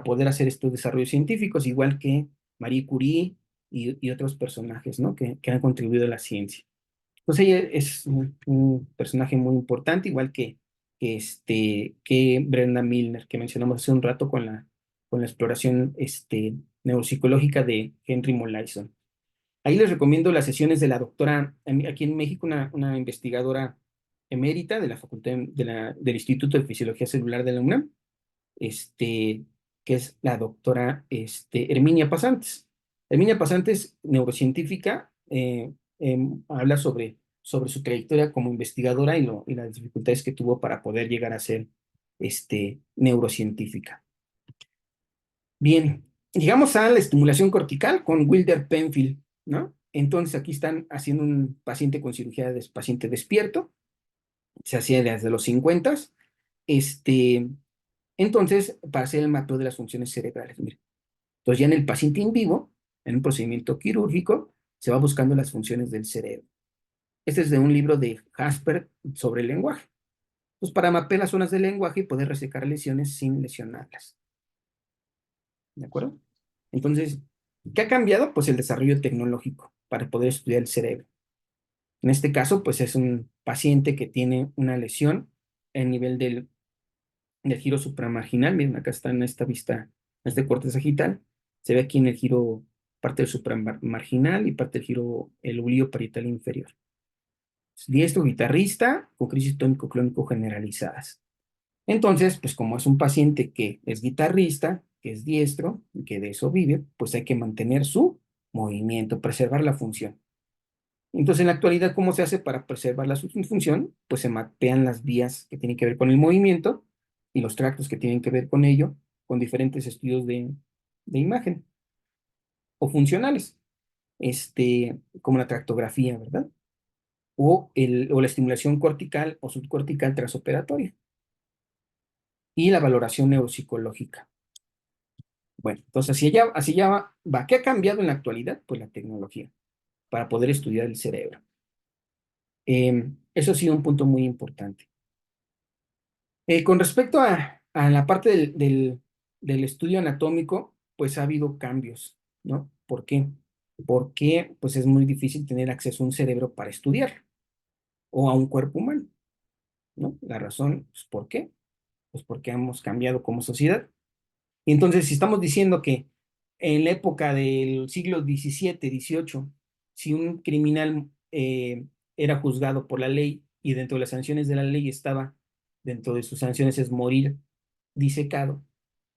poder hacer estos desarrollos científicos, igual que Marie Curie y otros personajes, ¿no? Que han contribuido a la ciencia. Entonces ella es un personaje muy importante, igual que Brenda Milner, que mencionamos hace un rato con la exploración neuropsicológica de Henry Molaison. Ahí les recomiendo las sesiones de la doctora, aquí en México, una investigadora emérita de la Facultad del Instituto de Fisiología Celular de la UNAM, que es la doctora Herminia Pasantes. Herminia Pasantes, neurocientífica, habla sobre su trayectoria como investigadora y las dificultades que tuvo para poder llegar a ser neurocientífica. Bien, llegamos a la estimulación cortical con Wilder Penfield, ¿no? Entonces aquí están haciendo un paciente con cirugía de paciente despierto, se hacía desde los 50. Entonces, para hacer el mapeo de las funciones cerebrales, mire. Entonces ya en el paciente in vivo, en un procedimiento quirúrgico, se va buscando las funciones del cerebro. Este es de un libro de Jasper sobre el lenguaje. Pues para mapear las zonas del lenguaje y poder resecar lesiones sin lesionarlas. ¿De acuerdo? Entonces, ¿qué ha cambiado? Pues el desarrollo tecnológico para poder estudiar el cerebro. En este caso, pues es un paciente que tiene una lesión a nivel del giro supramarginal. Miren, acá está en esta vista, en este corte sagital. Se ve aquí en el giro parte del supramarginal y parte del giro, el oblío parietal inferior. Diestro guitarrista con crisis tónico-clónico generalizadas. Entonces, pues como es un paciente que es guitarrista, que es diestro y que de eso vive, pues hay que mantener su movimiento, preservar la función. Entonces, en la actualidad, ¿cómo se hace para preservar la función? Pues se mapean las vías que tienen que ver con el movimiento y los tractos que tienen que ver con ello, con diferentes estudios de imagen o funcionales, como la tractografía, ¿verdad? O la estimulación cortical o subcortical transoperatoria y la valoración neuropsicológica. Bueno, entonces así ya va. ¿Qué ha cambiado en la actualidad? Pues la tecnología para poder estudiar el cerebro. Eso ha sido un punto muy importante. Con respecto a la parte del estudio anatómico, pues ha habido cambios, ¿no? ¿Por qué? Porque pues es muy difícil tener acceso a un cerebro para estudiar o a un cuerpo humano, ¿no? La razón, pues, ¿por qué? Pues porque hemos cambiado como sociedad. Y entonces, si estamos diciendo que en la época del siglo XVII, XVIII, si un criminal era juzgado por la ley y dentro de las sanciones de la ley estaba, dentro de sus sanciones es morir disecado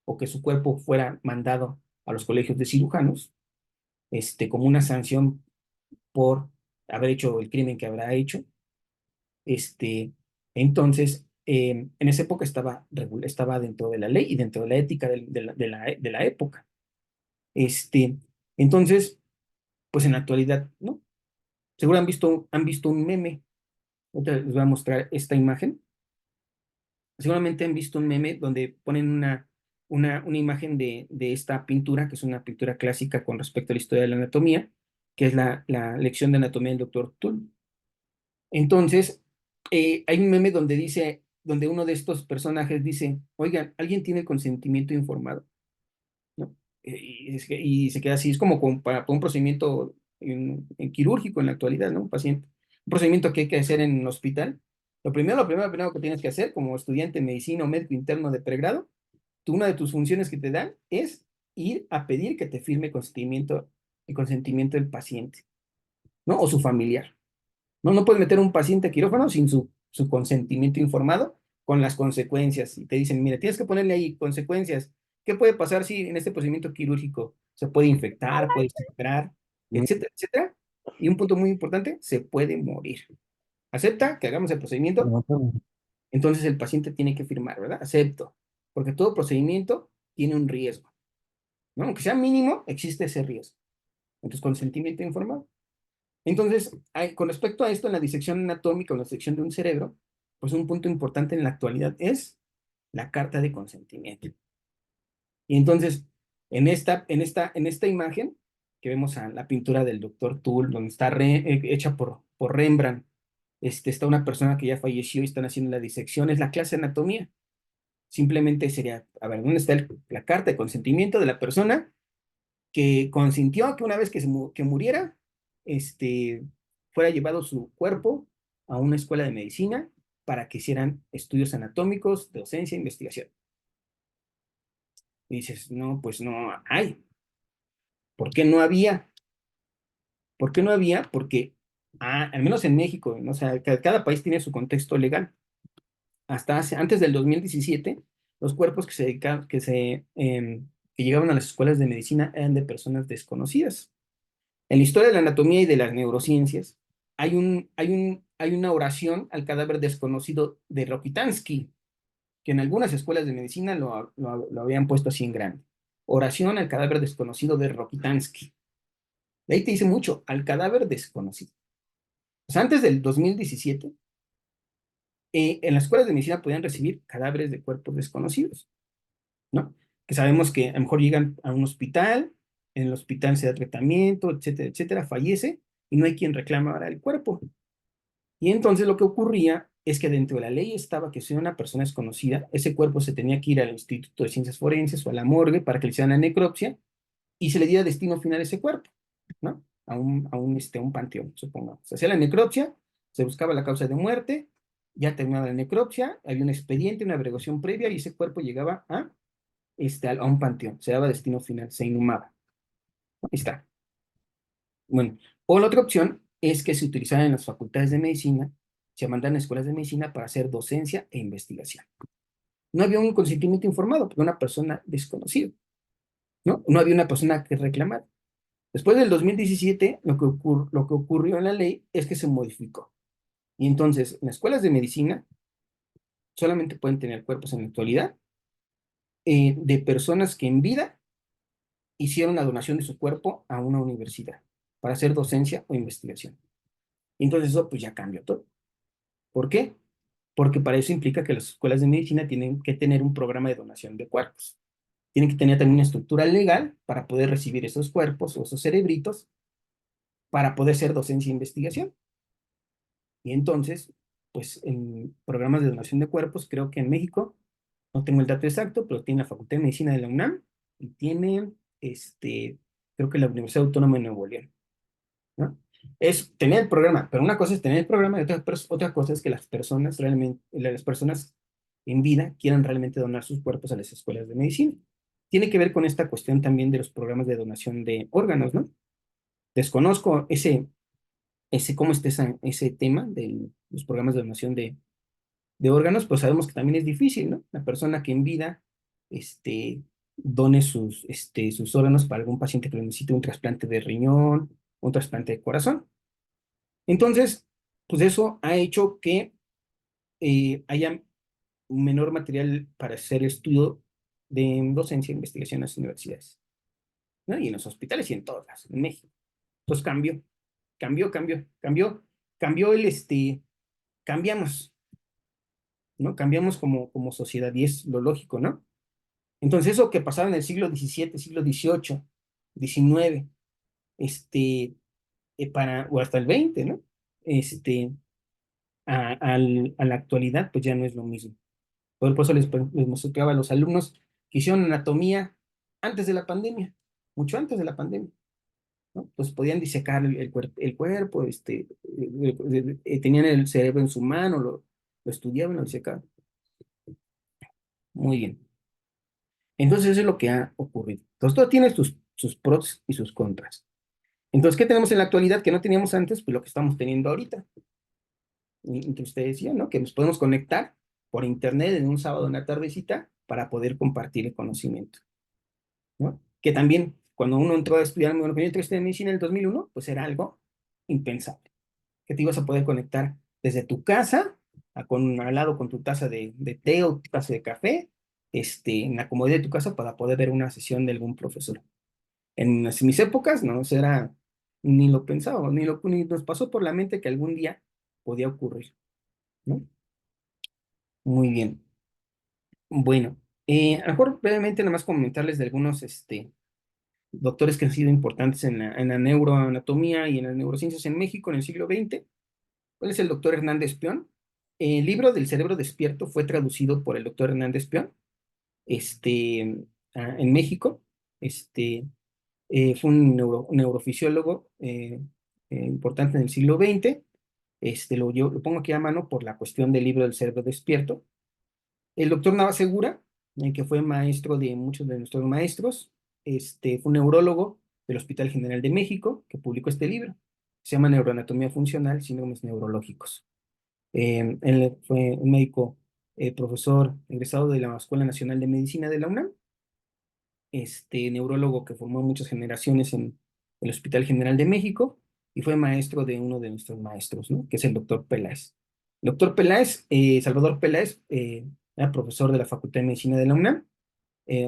o que su cuerpo fuera mandado a los colegios de cirujanos, como una sanción por haber hecho el crimen que habrá hecho, entonces, en esa época estaba dentro de la ley y dentro de la ética de la época. Entonces, pues en la actualidad, ¿no? Seguro han visto un meme. Ahorita les voy a mostrar esta imagen. Seguramente han visto un meme donde ponen una imagen de esta pintura, que es una pintura clásica con respecto a la historia de la anatomía, que es la lección de anatomía del doctor Tull. Entonces, hay un meme donde uno de estos personajes dice, oigan, ¿alguien tiene consentimiento informado? ¿No? Y se queda así, es como para un procedimiento en quirúrgico en la actualidad, ¿no? Un paciente, un procedimiento que hay que hacer en un hospital. Lo primero que tienes que hacer como estudiante de medicina o médico interno de pregrado, una de tus funciones que te dan es ir a pedir que te firme el consentimiento del paciente, ¿no? O su familiar. No puedes meter a un paciente a quirófano sin su consentimiento informado con las consecuencias. Y te dicen, mire, tienes que ponerle ahí consecuencias. ¿Qué puede pasar si en este procedimiento quirúrgico se puede infectar, puede sangrar, etcétera, etcétera? Y un punto muy importante, se puede morir. ¿Acepta que hagamos el procedimiento? Entonces el paciente tiene que firmar, ¿verdad? Acepto. Porque todo procedimiento tiene un riesgo, ¿no? Aunque sea mínimo, existe ese riesgo. Entonces, consentimiento informado. Entonces, con respecto a esto, en la disección anatómica o en la disección de un cerebro, pues un punto importante en la actualidad es la carta de consentimiento. Y entonces, en esta imagen, que vemos a la pintura del doctor Tull, donde está hecha por Rembrandt. Está una persona que ya falleció y están haciendo la disección, es la clase de anatomía. Simplemente sería, a ver, ¿dónde está la carta de consentimiento de la persona que consintió que una vez que muriera, fuera llevado su cuerpo a una escuela de medicina para que hicieran estudios anatómicos, docencia e investigación? Y dices, no, pues no hay. ¿Por qué no había? ¿Por qué no había? Porque, al menos en México, ¿no? O sea, cada país tiene su contexto legal. Antes del 2017, los cuerpos que llegaban a las escuelas de medicina eran de personas desconocidas. En la historia de la anatomía y de las neurociencias, hay una oración al cadáver desconocido de Rokitansky, que en algunas escuelas de medicina lo habían puesto así en grande. Oración al cadáver desconocido de Rokitansky. De ahí te dice mucho, al cadáver desconocido. O sea, antes del 2017, en las escuelas de medicina podían recibir cadáveres de cuerpos desconocidos, ¿no? Que sabemos que a lo mejor llegan a un hospital, en el hospital se da tratamiento, etcétera, etcétera, fallece y no hay quien reclama ahora el cuerpo. Y entonces lo que ocurría es que dentro de la ley estaba que si una persona desconocida, ese cuerpo se tenía que ir al Instituto de Ciencias Forenses o a la morgue para que le hicieran la necropsia y se le diera destino final a ese cuerpo, ¿no? A un panteón, supongamos. Se hacía la necropsia, se buscaba la causa de muerte, ya terminaba la necropsia, había un expediente, una averiguación previa y ese cuerpo llegaba a un panteón, se daba destino final, se inhumaba. Ahí está. Bueno, o la otra opción es que se utilizaran en las facultades de medicina, se mandaran a escuelas de medicina para hacer docencia e investigación. No había un consentimiento informado por una persona desconocida, ¿no? No había una persona que reclamara. Después del 2017, lo que ocurrió en la ley es que se modificó. Y entonces, en las escuelas de medicina solamente pueden tener cuerpos en la actualidad de personas que en vida hicieron la donación de su cuerpo a una universidad para hacer docencia o investigación. Y entonces eso pues ya cambió todo. ¿Por qué? Porque para eso implica que las escuelas de medicina tienen que tener un programa de donación de cuerpos. Tienen que tener también una estructura legal para poder recibir esos cuerpos o esos cerebritos para poder hacer docencia e investigación. Y entonces, pues en programas de donación de cuerpos, creo que en México, no tengo el dato exacto, pero tiene la Facultad de Medicina de la UNAM y tiene, creo que la Universidad Autónoma de Nuevo León, ¿no? Es tener el programa, pero una cosa es tener el programa y otra cosa es que las personas en vida quieran realmente donar sus cuerpos a las escuelas de medicina. Tiene que ver con esta cuestión también de los programas de donación de órganos, ¿no? Desconozco cómo está ese tema de los programas de donación de órganos, pues sabemos que también es difícil, ¿no? La persona que en vida, done sus órganos para algún paciente que lo necesite, un trasplante de riñón, un trasplante de corazón. Entonces, pues eso ha hecho que haya un menor material para hacer estudio de docencia e investigación en las universidades, ¿no? Y en los hospitales y en todas, en México. Entonces cambió cambiamos, ¿no? Cambiamos como sociedad y es lo lógico, ¿no? Entonces eso que pasaba en el siglo XVII, siglo XVIII, XIX, o hasta el XX, ¿no? A la actualidad, pues ya no es lo mismo. Por eso les mostraba a los alumnos que hicieron anatomía antes de la pandemia, mucho antes de la pandemia, ¿no? Pues podían disecar el cuerpo, tenían el cerebro en su mano, lo estudiaban, lo disecaban. Muy bien. Entonces eso es lo que ha ocurrido. Entonces todo tiene sus pros y sus contras. Entonces, ¿qué tenemos en la actualidad que no teníamos antes? Pues lo que estamos teniendo ahorita. Entre ustedes y yo, ¿no? Que nos podemos conectar por internet en un sábado en la tardecita para poder compartir el conocimiento, ¿no? Que también, cuando uno entró a estudiar, bueno, cuando yo entré a estudiar medicina en el 2001, pues era algo impensable. Que te ibas a poder conectar desde tu casa, al lado con tu taza de té o tu taza de café, en la comodidad de tu casa para poder ver una sesión de algún profesor. En mis épocas, no, o sea, ni lo pensaba, ni nos pasó por la mente que algún día podía ocurrir, ¿no? Muy bien. Bueno, a lo mejor brevemente nada más comentarles de algunos, doctores que han sido importantes en la neuroanatomía y en las neurociencias en México en el siglo XX. ¿Cuál es el doctor Hernández Peón? El libro del cerebro despierto fue traducido por el doctor Hernández Peón, en México. Fue un neurofisiólogo importante en el siglo XX. Lo pongo aquí a mano por la cuestión del libro del cerebro despierto. El doctor Navasegura, que fue maestro de muchos de nuestros maestros, fue un neurólogo del Hospital General de México que publicó este libro. Se llama Neuroanatomía Funcional, Síndromes Neurológicos. Él fue un médico, profesor egresado de la Escuela Nacional de Medicina de la UNAM, neurólogo que formó muchas generaciones en el Hospital General de México y fue maestro de uno de nuestros maestros, ¿no? Que es el doctor Peláez. El doctor Peláez, Salvador Peláez, era profesor de la Facultad de Medicina de la UNAM,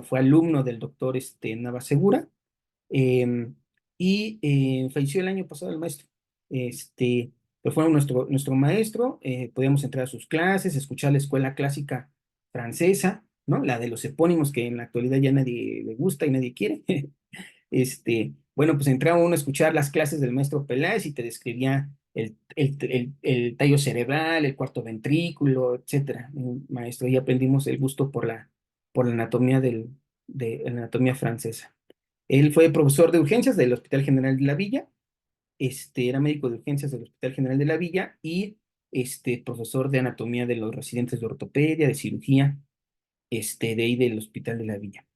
fue alumno del doctor Navasegura, y falleció el año pasado el maestro. Pero fue nuestro maestro. Podíamos entrar a sus clases, escuchar la escuela clásica francesa, ¿no? La de los epónimos que en la actualidad ya nadie le gusta y nadie quiere. Bueno, pues entraba uno a escuchar las clases del maestro Peláez y te describía el tallo cerebral, el cuarto ventrículo, etcétera. Maestro, y aprendimos el gusto por la anatomía de la anatomía francesa. Él fue profesor de urgencias del Hospital General de la Villa, era médico de urgencias del Hospital General de la Villa y profesor de anatomía de los residentes de ortopedia, de cirugía, de ahí del Hospital de la Villa.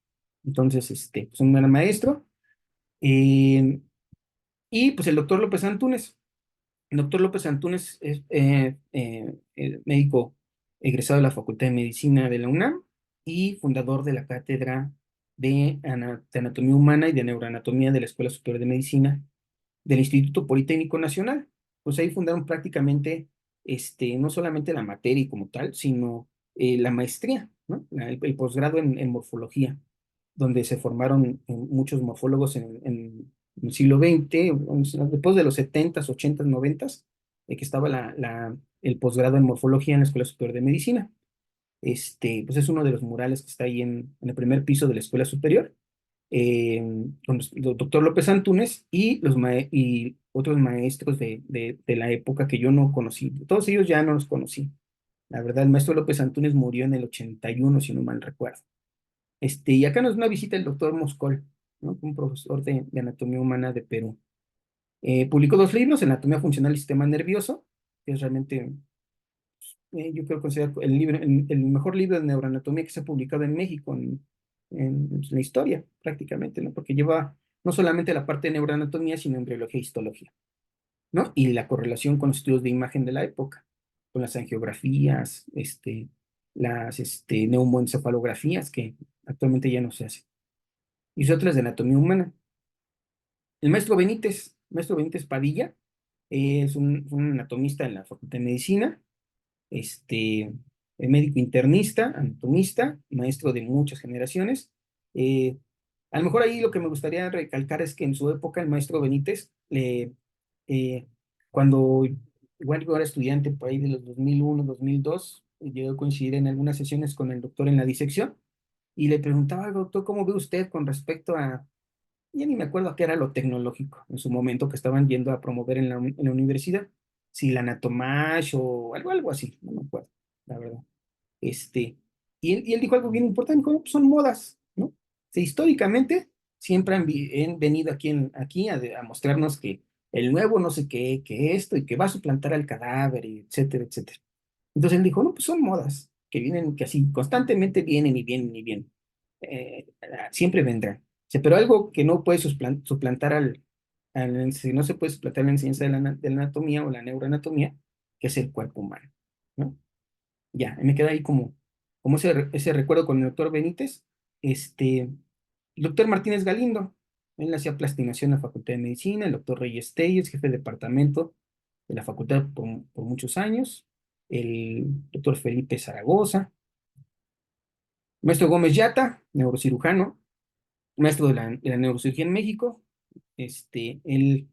Entonces, pues un gran maestro. Eh, y pues el doctor López Antúnez. El doctor López Antúnez es médico egresado de la Facultad de Medicina de la UNAM y fundador de la Cátedra de Anatomía Humana y de Neuroanatomía de la Escuela Superior de Medicina del Instituto Politécnico Nacional. Pues ahí fundaron prácticamente, no solamente la materia como tal, sino la maestría, ¿no? El posgrado en morfología, donde se formaron muchos morfólogos en el siglo XX, después de los 70s, 80s, 90s, que estaba el posgrado en morfología en la Escuela Superior de Medicina. Pues es uno de los murales que está ahí en el primer piso de la Escuela Superior, eh, con el doctor López Antúnez y otros maestros de la época que yo no conocí. Todos ellos ya no los conocí. La verdad, el maestro López Antúnez murió en el 81, si no mal recuerdo. Y acá nos una visita el doctor Moscol, ¿no? Un profesor de anatomía humana de Perú. Publicó 2 libros, Anatomía Funcional y Sistema Nervioso, que es realmente, yo creo que considero el mejor libro de neuroanatomía que se ha publicado en México en la historia, prácticamente, ¿no? Porque lleva no solamente la parte de neuroanatomía, sino embriología e histología, ¿no? Y la correlación con los estudios de imagen de la época, con las angiografías, las neumoencefalografías, que actualmente ya no se hacen, y otras de anatomía humana. El maestro Benítez Padilla, es un anatomista en la Facultad de Medicina, médico internista, anatomista, maestro de muchas generaciones. A lo mejor ahí lo que me gustaría recalcar es que en su época el maestro Benítez, eh, cuando igual yo era estudiante por ahí de los 2001, 2002, llegó a coincidir en algunas sesiones con el doctor en la disección y le preguntaba al doctor, ¿cómo ve usted con respecto a, ya ni me acuerdo qué era lo tecnológico en su momento que estaban yendo a promover en la universidad, si la Natomash o algo así, no me acuerdo, la verdad. Este, y él dijo algo bien importante, dijo, "Pues son modas, ¿no? Históricamente siempre han venido aquí a mostrarnos que el nuevo no sé qué, que esto y que va a suplantar al cadáver, y etcétera, etcétera. Entonces él dijo, no, pues son modas que vienen, que así constantemente vienen y vienen y vienen. Siempre vendrán. Dice, pero algo que no puede suplantar si no se puede suplantar la enseñanza de la anatomía o la neuroanatomía, que es el cuerpo humano, ¿no? Ya, me queda ahí como ese recuerdo con el doctor Benítez. El doctor Martínez Galindo, él hacía plastinación en la Facultad de Medicina, el doctor Reyes Telles, jefe de departamento de la facultad por muchos años, el doctor Felipe Zaragoza, maestro Gómez Yata, neurocirujano, maestro de la neurocirugía en México, él,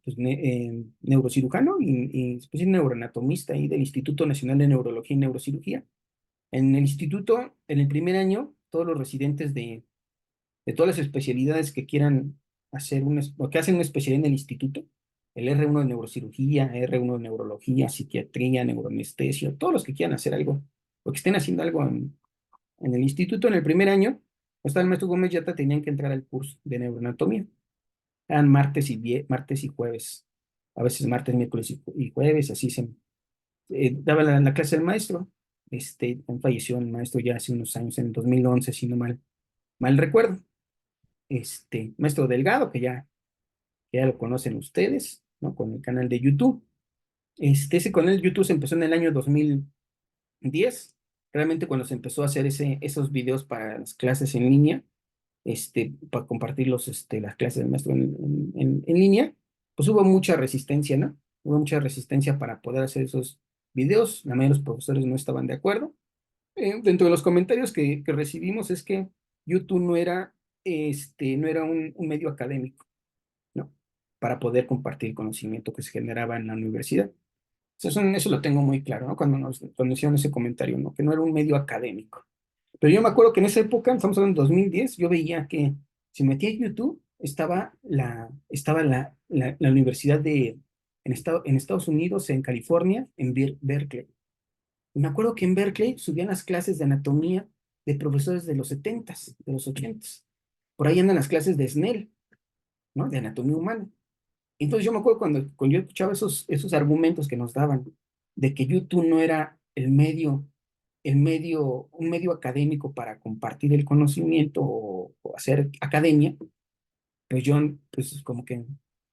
pues, neurocirujano y después es neuroanatomista ahí del Instituto Nacional de Neurología y Neurocirugía. En el instituto, en el primer año, todos los residentes de todas las especialidades que quieran hacer o que hacen una especialidad en el instituto, el R1 de neurocirugía, R1 de neurología, psiquiatría, neuroanestesia, todos los que quieran hacer algo, o que estén haciendo algo en el instituto en el primer año, hasta el maestro Gómez Yata tenían que entrar al curso de neuroanatomía. Eran martes y jueves, a veces martes, miércoles y jueves, así se daba la clase del maestro. Falleció el maestro ya hace unos años, en el 2011, si no mal recuerdo. Maestro Delgado, que ya lo conocen ustedes, ¿no? Con el canal de YouTube. Ese canal de YouTube se empezó en el año 2010, realmente cuando se empezó a hacer esos videos para las clases en línea, para compartir las clases del maestro en línea, pues hubo mucha resistencia, ¿no? Hubo mucha resistencia para poder hacer esos videos, la mayoría de los profesores no estaban de acuerdo. Dentro de los comentarios que recibimos es que YouTube no era un medio académico, ¿no? Para poder compartir el conocimiento que se generaba en la universidad. Eso lo tengo muy claro, ¿no? Cuando hicieron ese comentario, ¿no? Que no era un medio académico. Pero yo me acuerdo que en esa época, estamos hablando en 2010, yo veía que si metía en YouTube, estaba la universidad en Estados Unidos, en California, en Berkeley. Y me acuerdo que en Berkeley subían las clases de anatomía de profesores de los 70s, de los 80s. Por ahí andan las clases de Snell, ¿no? De anatomía humana. Entonces yo me acuerdo cuando yo escuchaba esos argumentos que nos daban de que YouTube no era un medio académico para compartir el conocimiento o hacer academia, pues yo, pues como que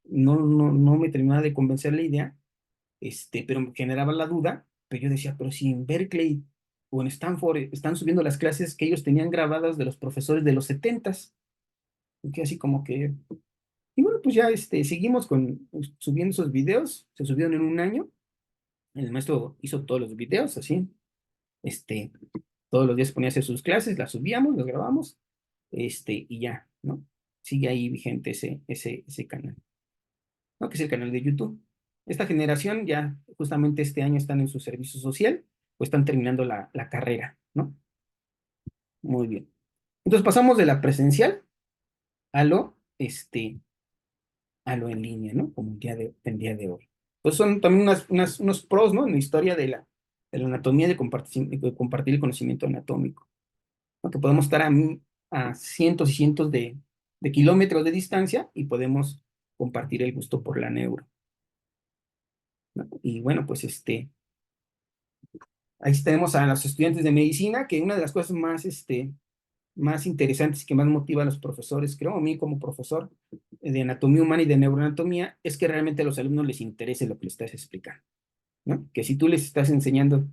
no me terminaba de convencer la idea, pero me generaba la duda, pero yo decía, pero si en Berkeley o en Stanford están subiendo las clases que ellos tenían grabadas de los profesores de los 70s, y que así como que, y bueno, pues ya seguimos subiendo esos videos, se subieron en un año, el maestro hizo todos los videos así, este, todos los días ponía a hacer sus clases, las subíamos, las grabamos, y ya, ¿no? Sigue ahí vigente ese canal, ¿no? Que es el canal de YouTube. Esta generación ya justamente este año están en su servicio social o están terminando la carrera, ¿no? Muy bien. Entonces pasamos de la presencial a lo en línea, ¿no? Como el día de hoy. Pues son también unos pros, ¿no? En la historia de la anatomía, de compartir el conocimiento anatómico, ¿no? Que podemos estar a cientos y cientos de kilómetros de distancia y podemos compartir el gusto por la neuro, ¿no? Y bueno, pues ahí tenemos a los estudiantes de medicina, que una de las cosas más interesantes y que más motiva a los profesores, creo, a mí como profesor de anatomía humana y de neuroanatomía, es que realmente a los alumnos les interese lo que les estás explicando, ¿no? Que si tú les estás enseñando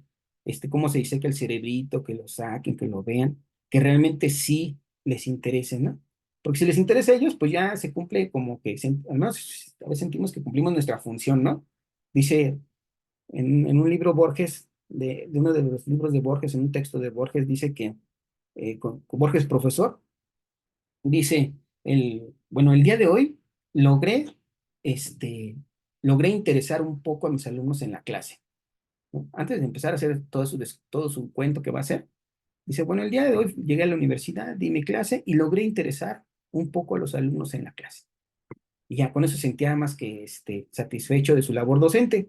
cómo se diseca el cerebrito, que lo saquen, que lo vean, que realmente sí les interese, ¿no? Porque si les interesa a ellos, pues ya se cumple como que, al menos a veces sentimos que cumplimos nuestra función, ¿no? Dice en un libro Borges, de uno de los libros de Borges, en un texto de Borges, dice que con Borges profesor, dice, bueno, el día de hoy logré, este, logré interesar un poco a mis alumnos en la clase, ¿no? Antes de empezar a hacer todo su cuento que va a hacer, dice, bueno, el día de hoy llegué a la universidad, di mi clase y logré interesar un poco a los alumnos en la clase. Y ya con eso sentía más que satisfecho de su labor docente.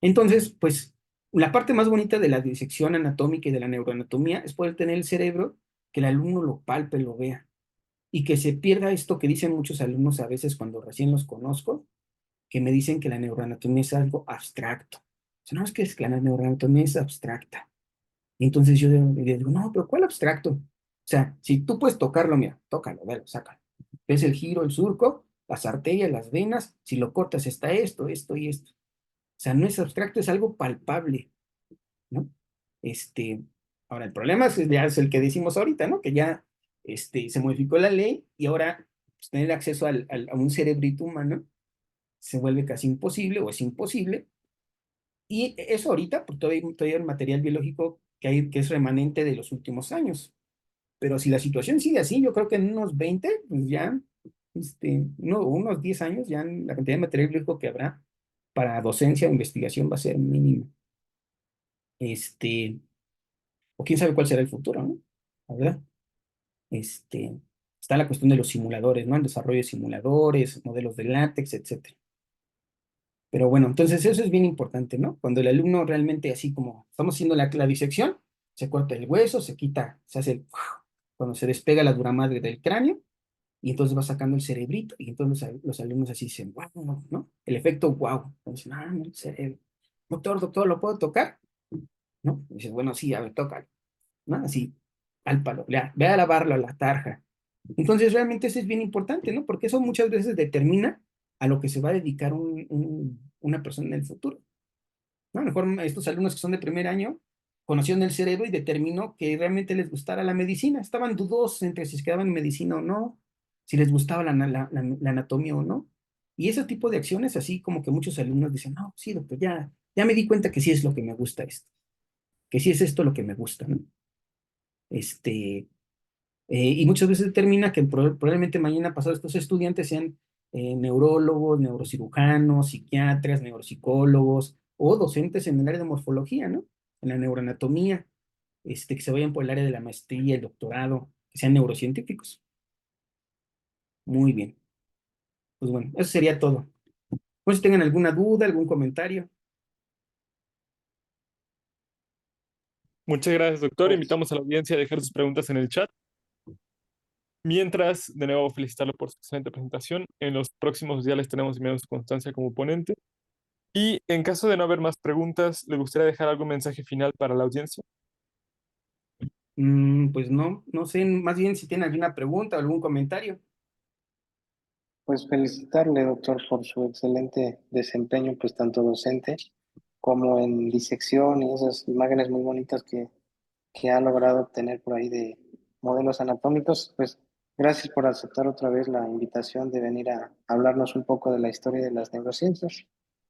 Entonces, pues, la parte más bonita de la disección anatómica y de la neuroanatomía es poder tener el cerebro, que el alumno lo palpe, lo vea, y que se pierda esto que dicen muchos alumnos a veces cuando recién los conozco, que me dicen que la neuroanatomía es algo abstracto. O sea, no, es que la neuroanatomía es abstracta. Y entonces yo digo, no, pero ¿cuál abstracto? O sea, si tú puedes tocarlo, mira, tócalo, velo, sácalo. Ves el giro, el surco, las arterias, las venas, si lo cortas está esto, esto y esto. O sea, no es abstracto, es algo palpable, ¿no? Este, Ahora el problema ya es el que decimos ahorita, ¿no? Que ya se modificó la ley y ahora pues, tener acceso a un cerebrito humano se vuelve casi imposible o es imposible. Y eso ahorita, pues todavía el material biológico que es remanente de los últimos años. Pero si la situación sigue así, yo creo que en unos 20, pues ya, unos 10 años, ya la cantidad de material biológico que habrá para docencia o investigación va a ser mínima. O quién sabe cuál será el futuro, ¿no? A ver, este, está la cuestión de los simuladores, ¿no? El desarrollo de simuladores, modelos de látex, etcétera. Pero bueno, entonces eso es bien importante, ¿no? Cuando el alumno realmente, así como estamos haciendo la disección, se corta el hueso, se quita, se hace cuando se despega la dura madre del cráneo, y entonces va sacando el cerebrito, y entonces los alumnos así dicen, wow, ¿no? El efecto wow. Entonces, no, el cerebro. Doctor, ¿lo puedo tocar? ¿No? Y dices, bueno, sí, a ver, tócalo, ¿no? Así, al palo, ve a lavarlo a la tarja. Entonces, realmente eso es bien importante, ¿no? Porque eso muchas veces determina a lo que se va a dedicar una persona en el futuro, ¿no? A lo mejor estos alumnos que son de primer año conocieron el cerebro y determinó que realmente les gustara la medicina. Estaban dudosos entre si se quedaban en medicina o no, si les gustaba la anatomía o no. Y ese tipo de acciones, así como que muchos alumnos dicen, no, sí, doctor, ya me di cuenta que sí es lo que me gusta esto, que sí es esto lo que me gusta, ¿no? Este, y muchas veces determina que probablemente mañana pasado estos estudiantes sean neurólogos, neurocirujanos, psiquiatras, neuropsicólogos o docentes en el área de morfología, ¿no? En la neuroanatomía, que se vayan por el área de la maestría, el doctorado, que sean neurocientíficos. Muy bien. Pues bueno, eso sería todo. Pues si tengan alguna duda, algún comentario. Muchas gracias, doctor. Pues, Invitamos a la audiencia a dejar sus preguntas en el chat. Mientras, de nuevo, felicitarlo por su excelente presentación. En los próximos días les tenemos enviando su constancia como ponente. Y en caso de no haber más preguntas, ¿le gustaría dejar algún mensaje final para la audiencia? Pues no sé, más bien si tienen alguna pregunta o algún comentario. pues felicitarle, doctor, por su excelente desempeño, pues tanto docente como en disección y esas imágenes muy bonitas que ha logrado obtener por ahí de modelos anatómicos. Pues gracias por aceptar otra vez la invitación de venir a hablarnos un poco de la historia de las neurociencias.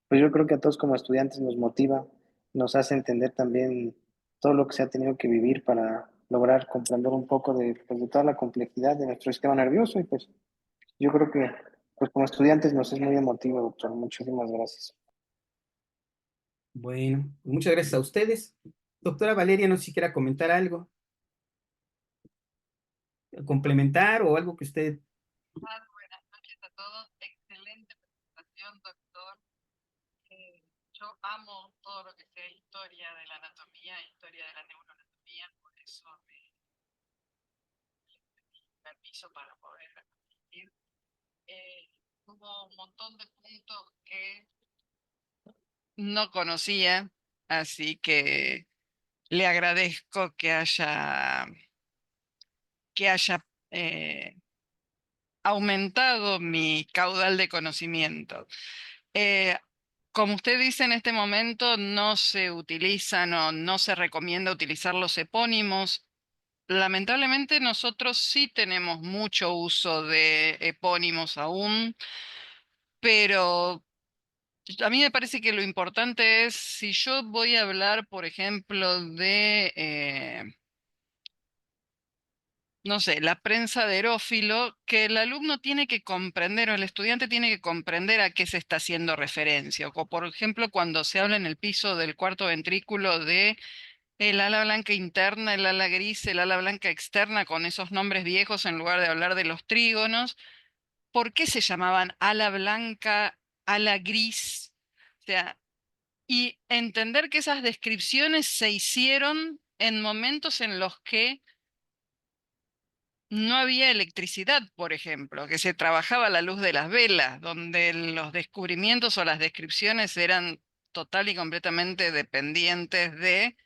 Pues yo creo que a todos como estudiantes nos motiva, nos hace entender también todo lo que se ha tenido que vivir para lograr comprender un poco pues, de toda la complejidad de nuestro sistema nervioso y pues yo creo que pues como estudiantes nos es muy emotivo, doctor. Muchísimas gracias. Bueno, pues muchas gracias a ustedes. Doctora Valeria, no sé si quiera comentar algo, complementar o algo que usted... Buenas noches a todos. Excelente presentación, doctor. Yo amo todo lo que sea historia de la anatomía, historia de la neuroanatomía, por eso me pedí permiso para poder asistir. Hubo un montón de puntos que no conocía, así que le agradezco que haya aumentado mi caudal de conocimiento. Eh, Como usted dice, en este momento no se utilizan o no se recomienda utilizar los epónimos. Lamentablemente nosotros sí tenemos mucho uso de epónimos aún, pero a mí me parece que lo importante es, si yo voy a hablar, por ejemplo, de, no sé, la prensa de Herófilo, que el alumno tiene que comprender o el estudiante tiene que comprender a qué se está haciendo referencia. O por ejemplo, cuando se habla en el piso del cuarto ventrículo de el ala blanca interna, el ala gris, el ala blanca externa, con esos nombres viejos en lugar de hablar de los trígonos, ¿por qué se llamaban ala blanca, ala gris? O sea, y entender que esas descripciones se hicieron en momentos en los que no había electricidad, por ejemplo, que se trabajaba a la luz de las velas, donde los descubrimientos o las descripciones eran total y completamente dependientes de...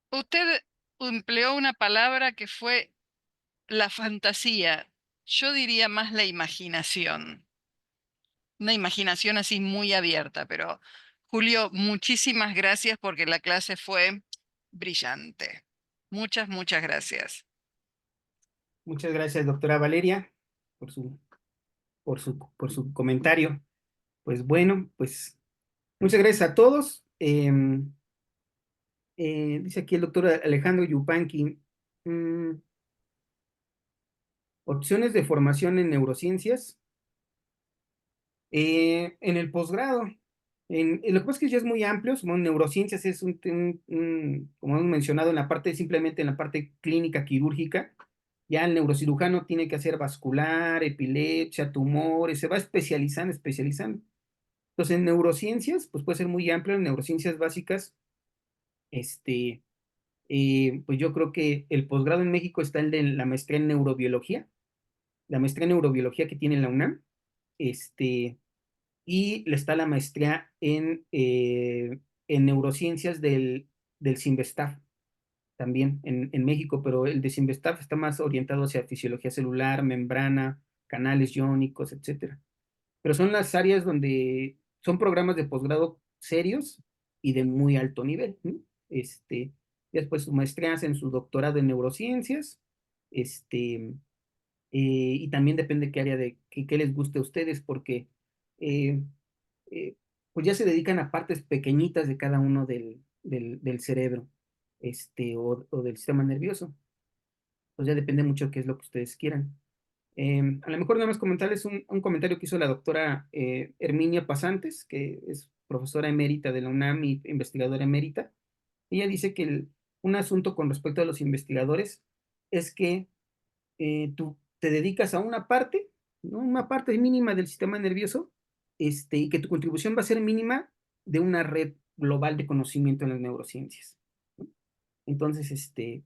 Usted empleó una palabra que fue la fantasía, yo diría más la imaginación, una imaginación así muy abierta, pero Julio, muchísimas gracias porque la clase fue brillante. Muchas, muchas gracias. Muchas gracias, doctora Valeria, por su comentario. Pues bueno, pues muchas gracias a todos. Dice aquí el doctor Alejandro Yupanqui, mm, opciones de formación en neurociencias. En el posgrado, lo que pasa es que ya es muy amplio, como neurociencias es como hemos mencionado, en la parte, simplemente en la parte clínica quirúrgica, Ya el neurocirujano tiene que hacer vascular, epilepsia, tumores, se va especializando, especializando. Entonces, en neurociencias, pues puede ser muy amplio. En neurociencias básicas, pues yo creo que el posgrado en México está el de la maestría en neurobiología, la maestría en neurobiología que tiene la UNAM, y está la maestría en neurociencias del CIMBESTAF, también en México, pero el de CIMBESTAF está más orientado hacia fisiología celular, membrana, canales iónicos, etcétera. Pero son las áreas donde son programas de posgrado serios y de muy alto nivel, ¿no? Y después su maestría en su doctorado en neurociencias, y también depende qué área qué les guste a ustedes, porque eh, eh, pues ya se dedican a partes pequeñitas de cada uno del cerebro, o del sistema nervioso. Pues ya depende mucho qué es lo que ustedes quieran. A lo mejor nada más comentarles un comentario que hizo la doctora Herminia Pasantes, que es profesora emérita de la UNAM y investigadora emérita. Ella dice que un asunto con respecto a los investigadores es que tú te dedicas a una parte, ¿no? Una parte mínima del sistema nervioso, y que tu contribución va a ser mínima de una red global de conocimiento en las neurociencias, ¿no? Entonces, ese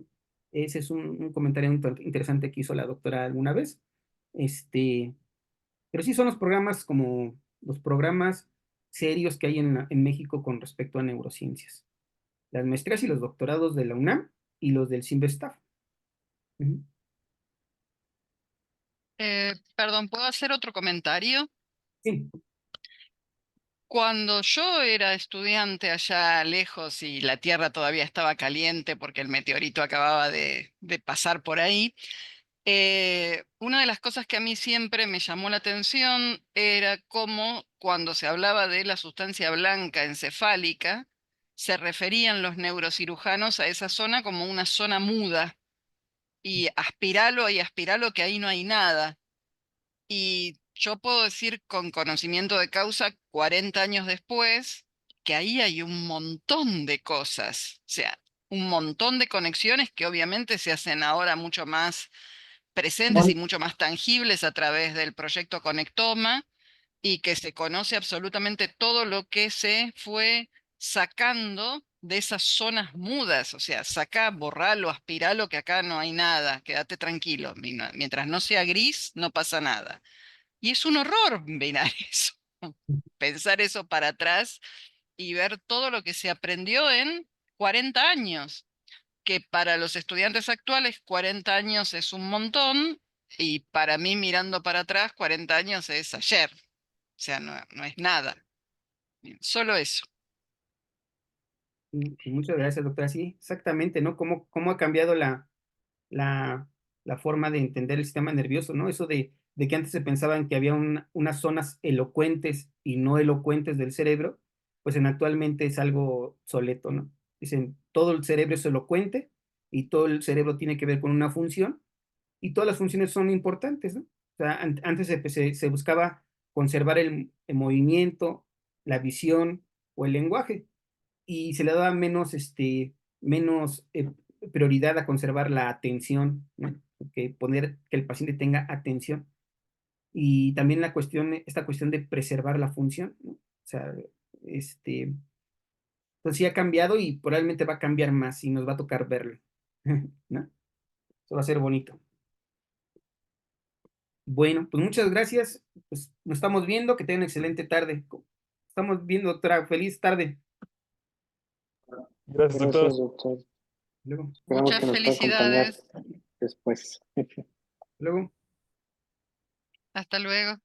es un comentario interesante que hizo la doctora alguna vez. Este, pero sí son los programas como los programas serios que hay en México con respecto a neurociencias. Las maestrías y los doctorados de la UNAM y los del CIMBESTAF. Ujú. Perdón, ¿puedo hacer otro comentario? Sí. Cuando yo era estudiante allá lejos y la Tierra todavía estaba caliente porque el meteorito acababa de pasar por ahí, una de las cosas que a mí siempre me llamó la atención era cómo cuando se hablaba de la sustancia blanca encefálica, se referían los neurocirujanos a esa zona como una zona muda y aspiralo que ahí no hay nada. Y yo puedo decir con conocimiento de causa, 40 años después, que ahí hay un montón de cosas, o sea, un montón de conexiones que obviamente se hacen ahora mucho más presentes y mucho más tangibles a través del proyecto Conectoma, y que se conoce absolutamente todo lo que se fue sacando de esas zonas mudas, o sea, saca, borralo, aspiralo, que acá no hay nada, quédate tranquilo, mientras no sea gris, no pasa nada. Y es un horror mirar eso, pensar eso para atrás y ver todo lo que se aprendió en 40 años, que para los estudiantes actuales 40 años es un montón y para mí mirando para atrás 40 años es ayer, o sea, no es nada, solo eso. Muchas gracias, doctora. Sí, exactamente, ¿no? ¿Cómo ha cambiado la, la forma de entender el sistema nervioso, ¿no? Eso de que antes se pensaban que había unas zonas elocuentes y no elocuentes del cerebro, pues actualmente es algo obsoleto, ¿no? Dicen, todo el cerebro es elocuente y todo el cerebro tiene que ver con una función y todas las funciones son importantes, ¿no? O sea, antes se buscaba conservar el movimiento, la visión o el lenguaje y se le daba menos prioridad a conservar la atención, ¿no? Que el paciente tenga atención. Y también esta cuestión de preservar la función, ¿no? O sea, pues sí ha cambiado y probablemente va a cambiar más y nos va a tocar verlo, ¿no? Eso va a ser bonito. Bueno, pues muchas gracias. Pues nos estamos viendo, que tengan una excelente tarde. Estamos viendo, doctora. Feliz tarde. Gracias, doctor. Gracias, doctor. Luego, Esperamos Muchas que nos pueda acompañar felicidades, después. luego. hasta luego.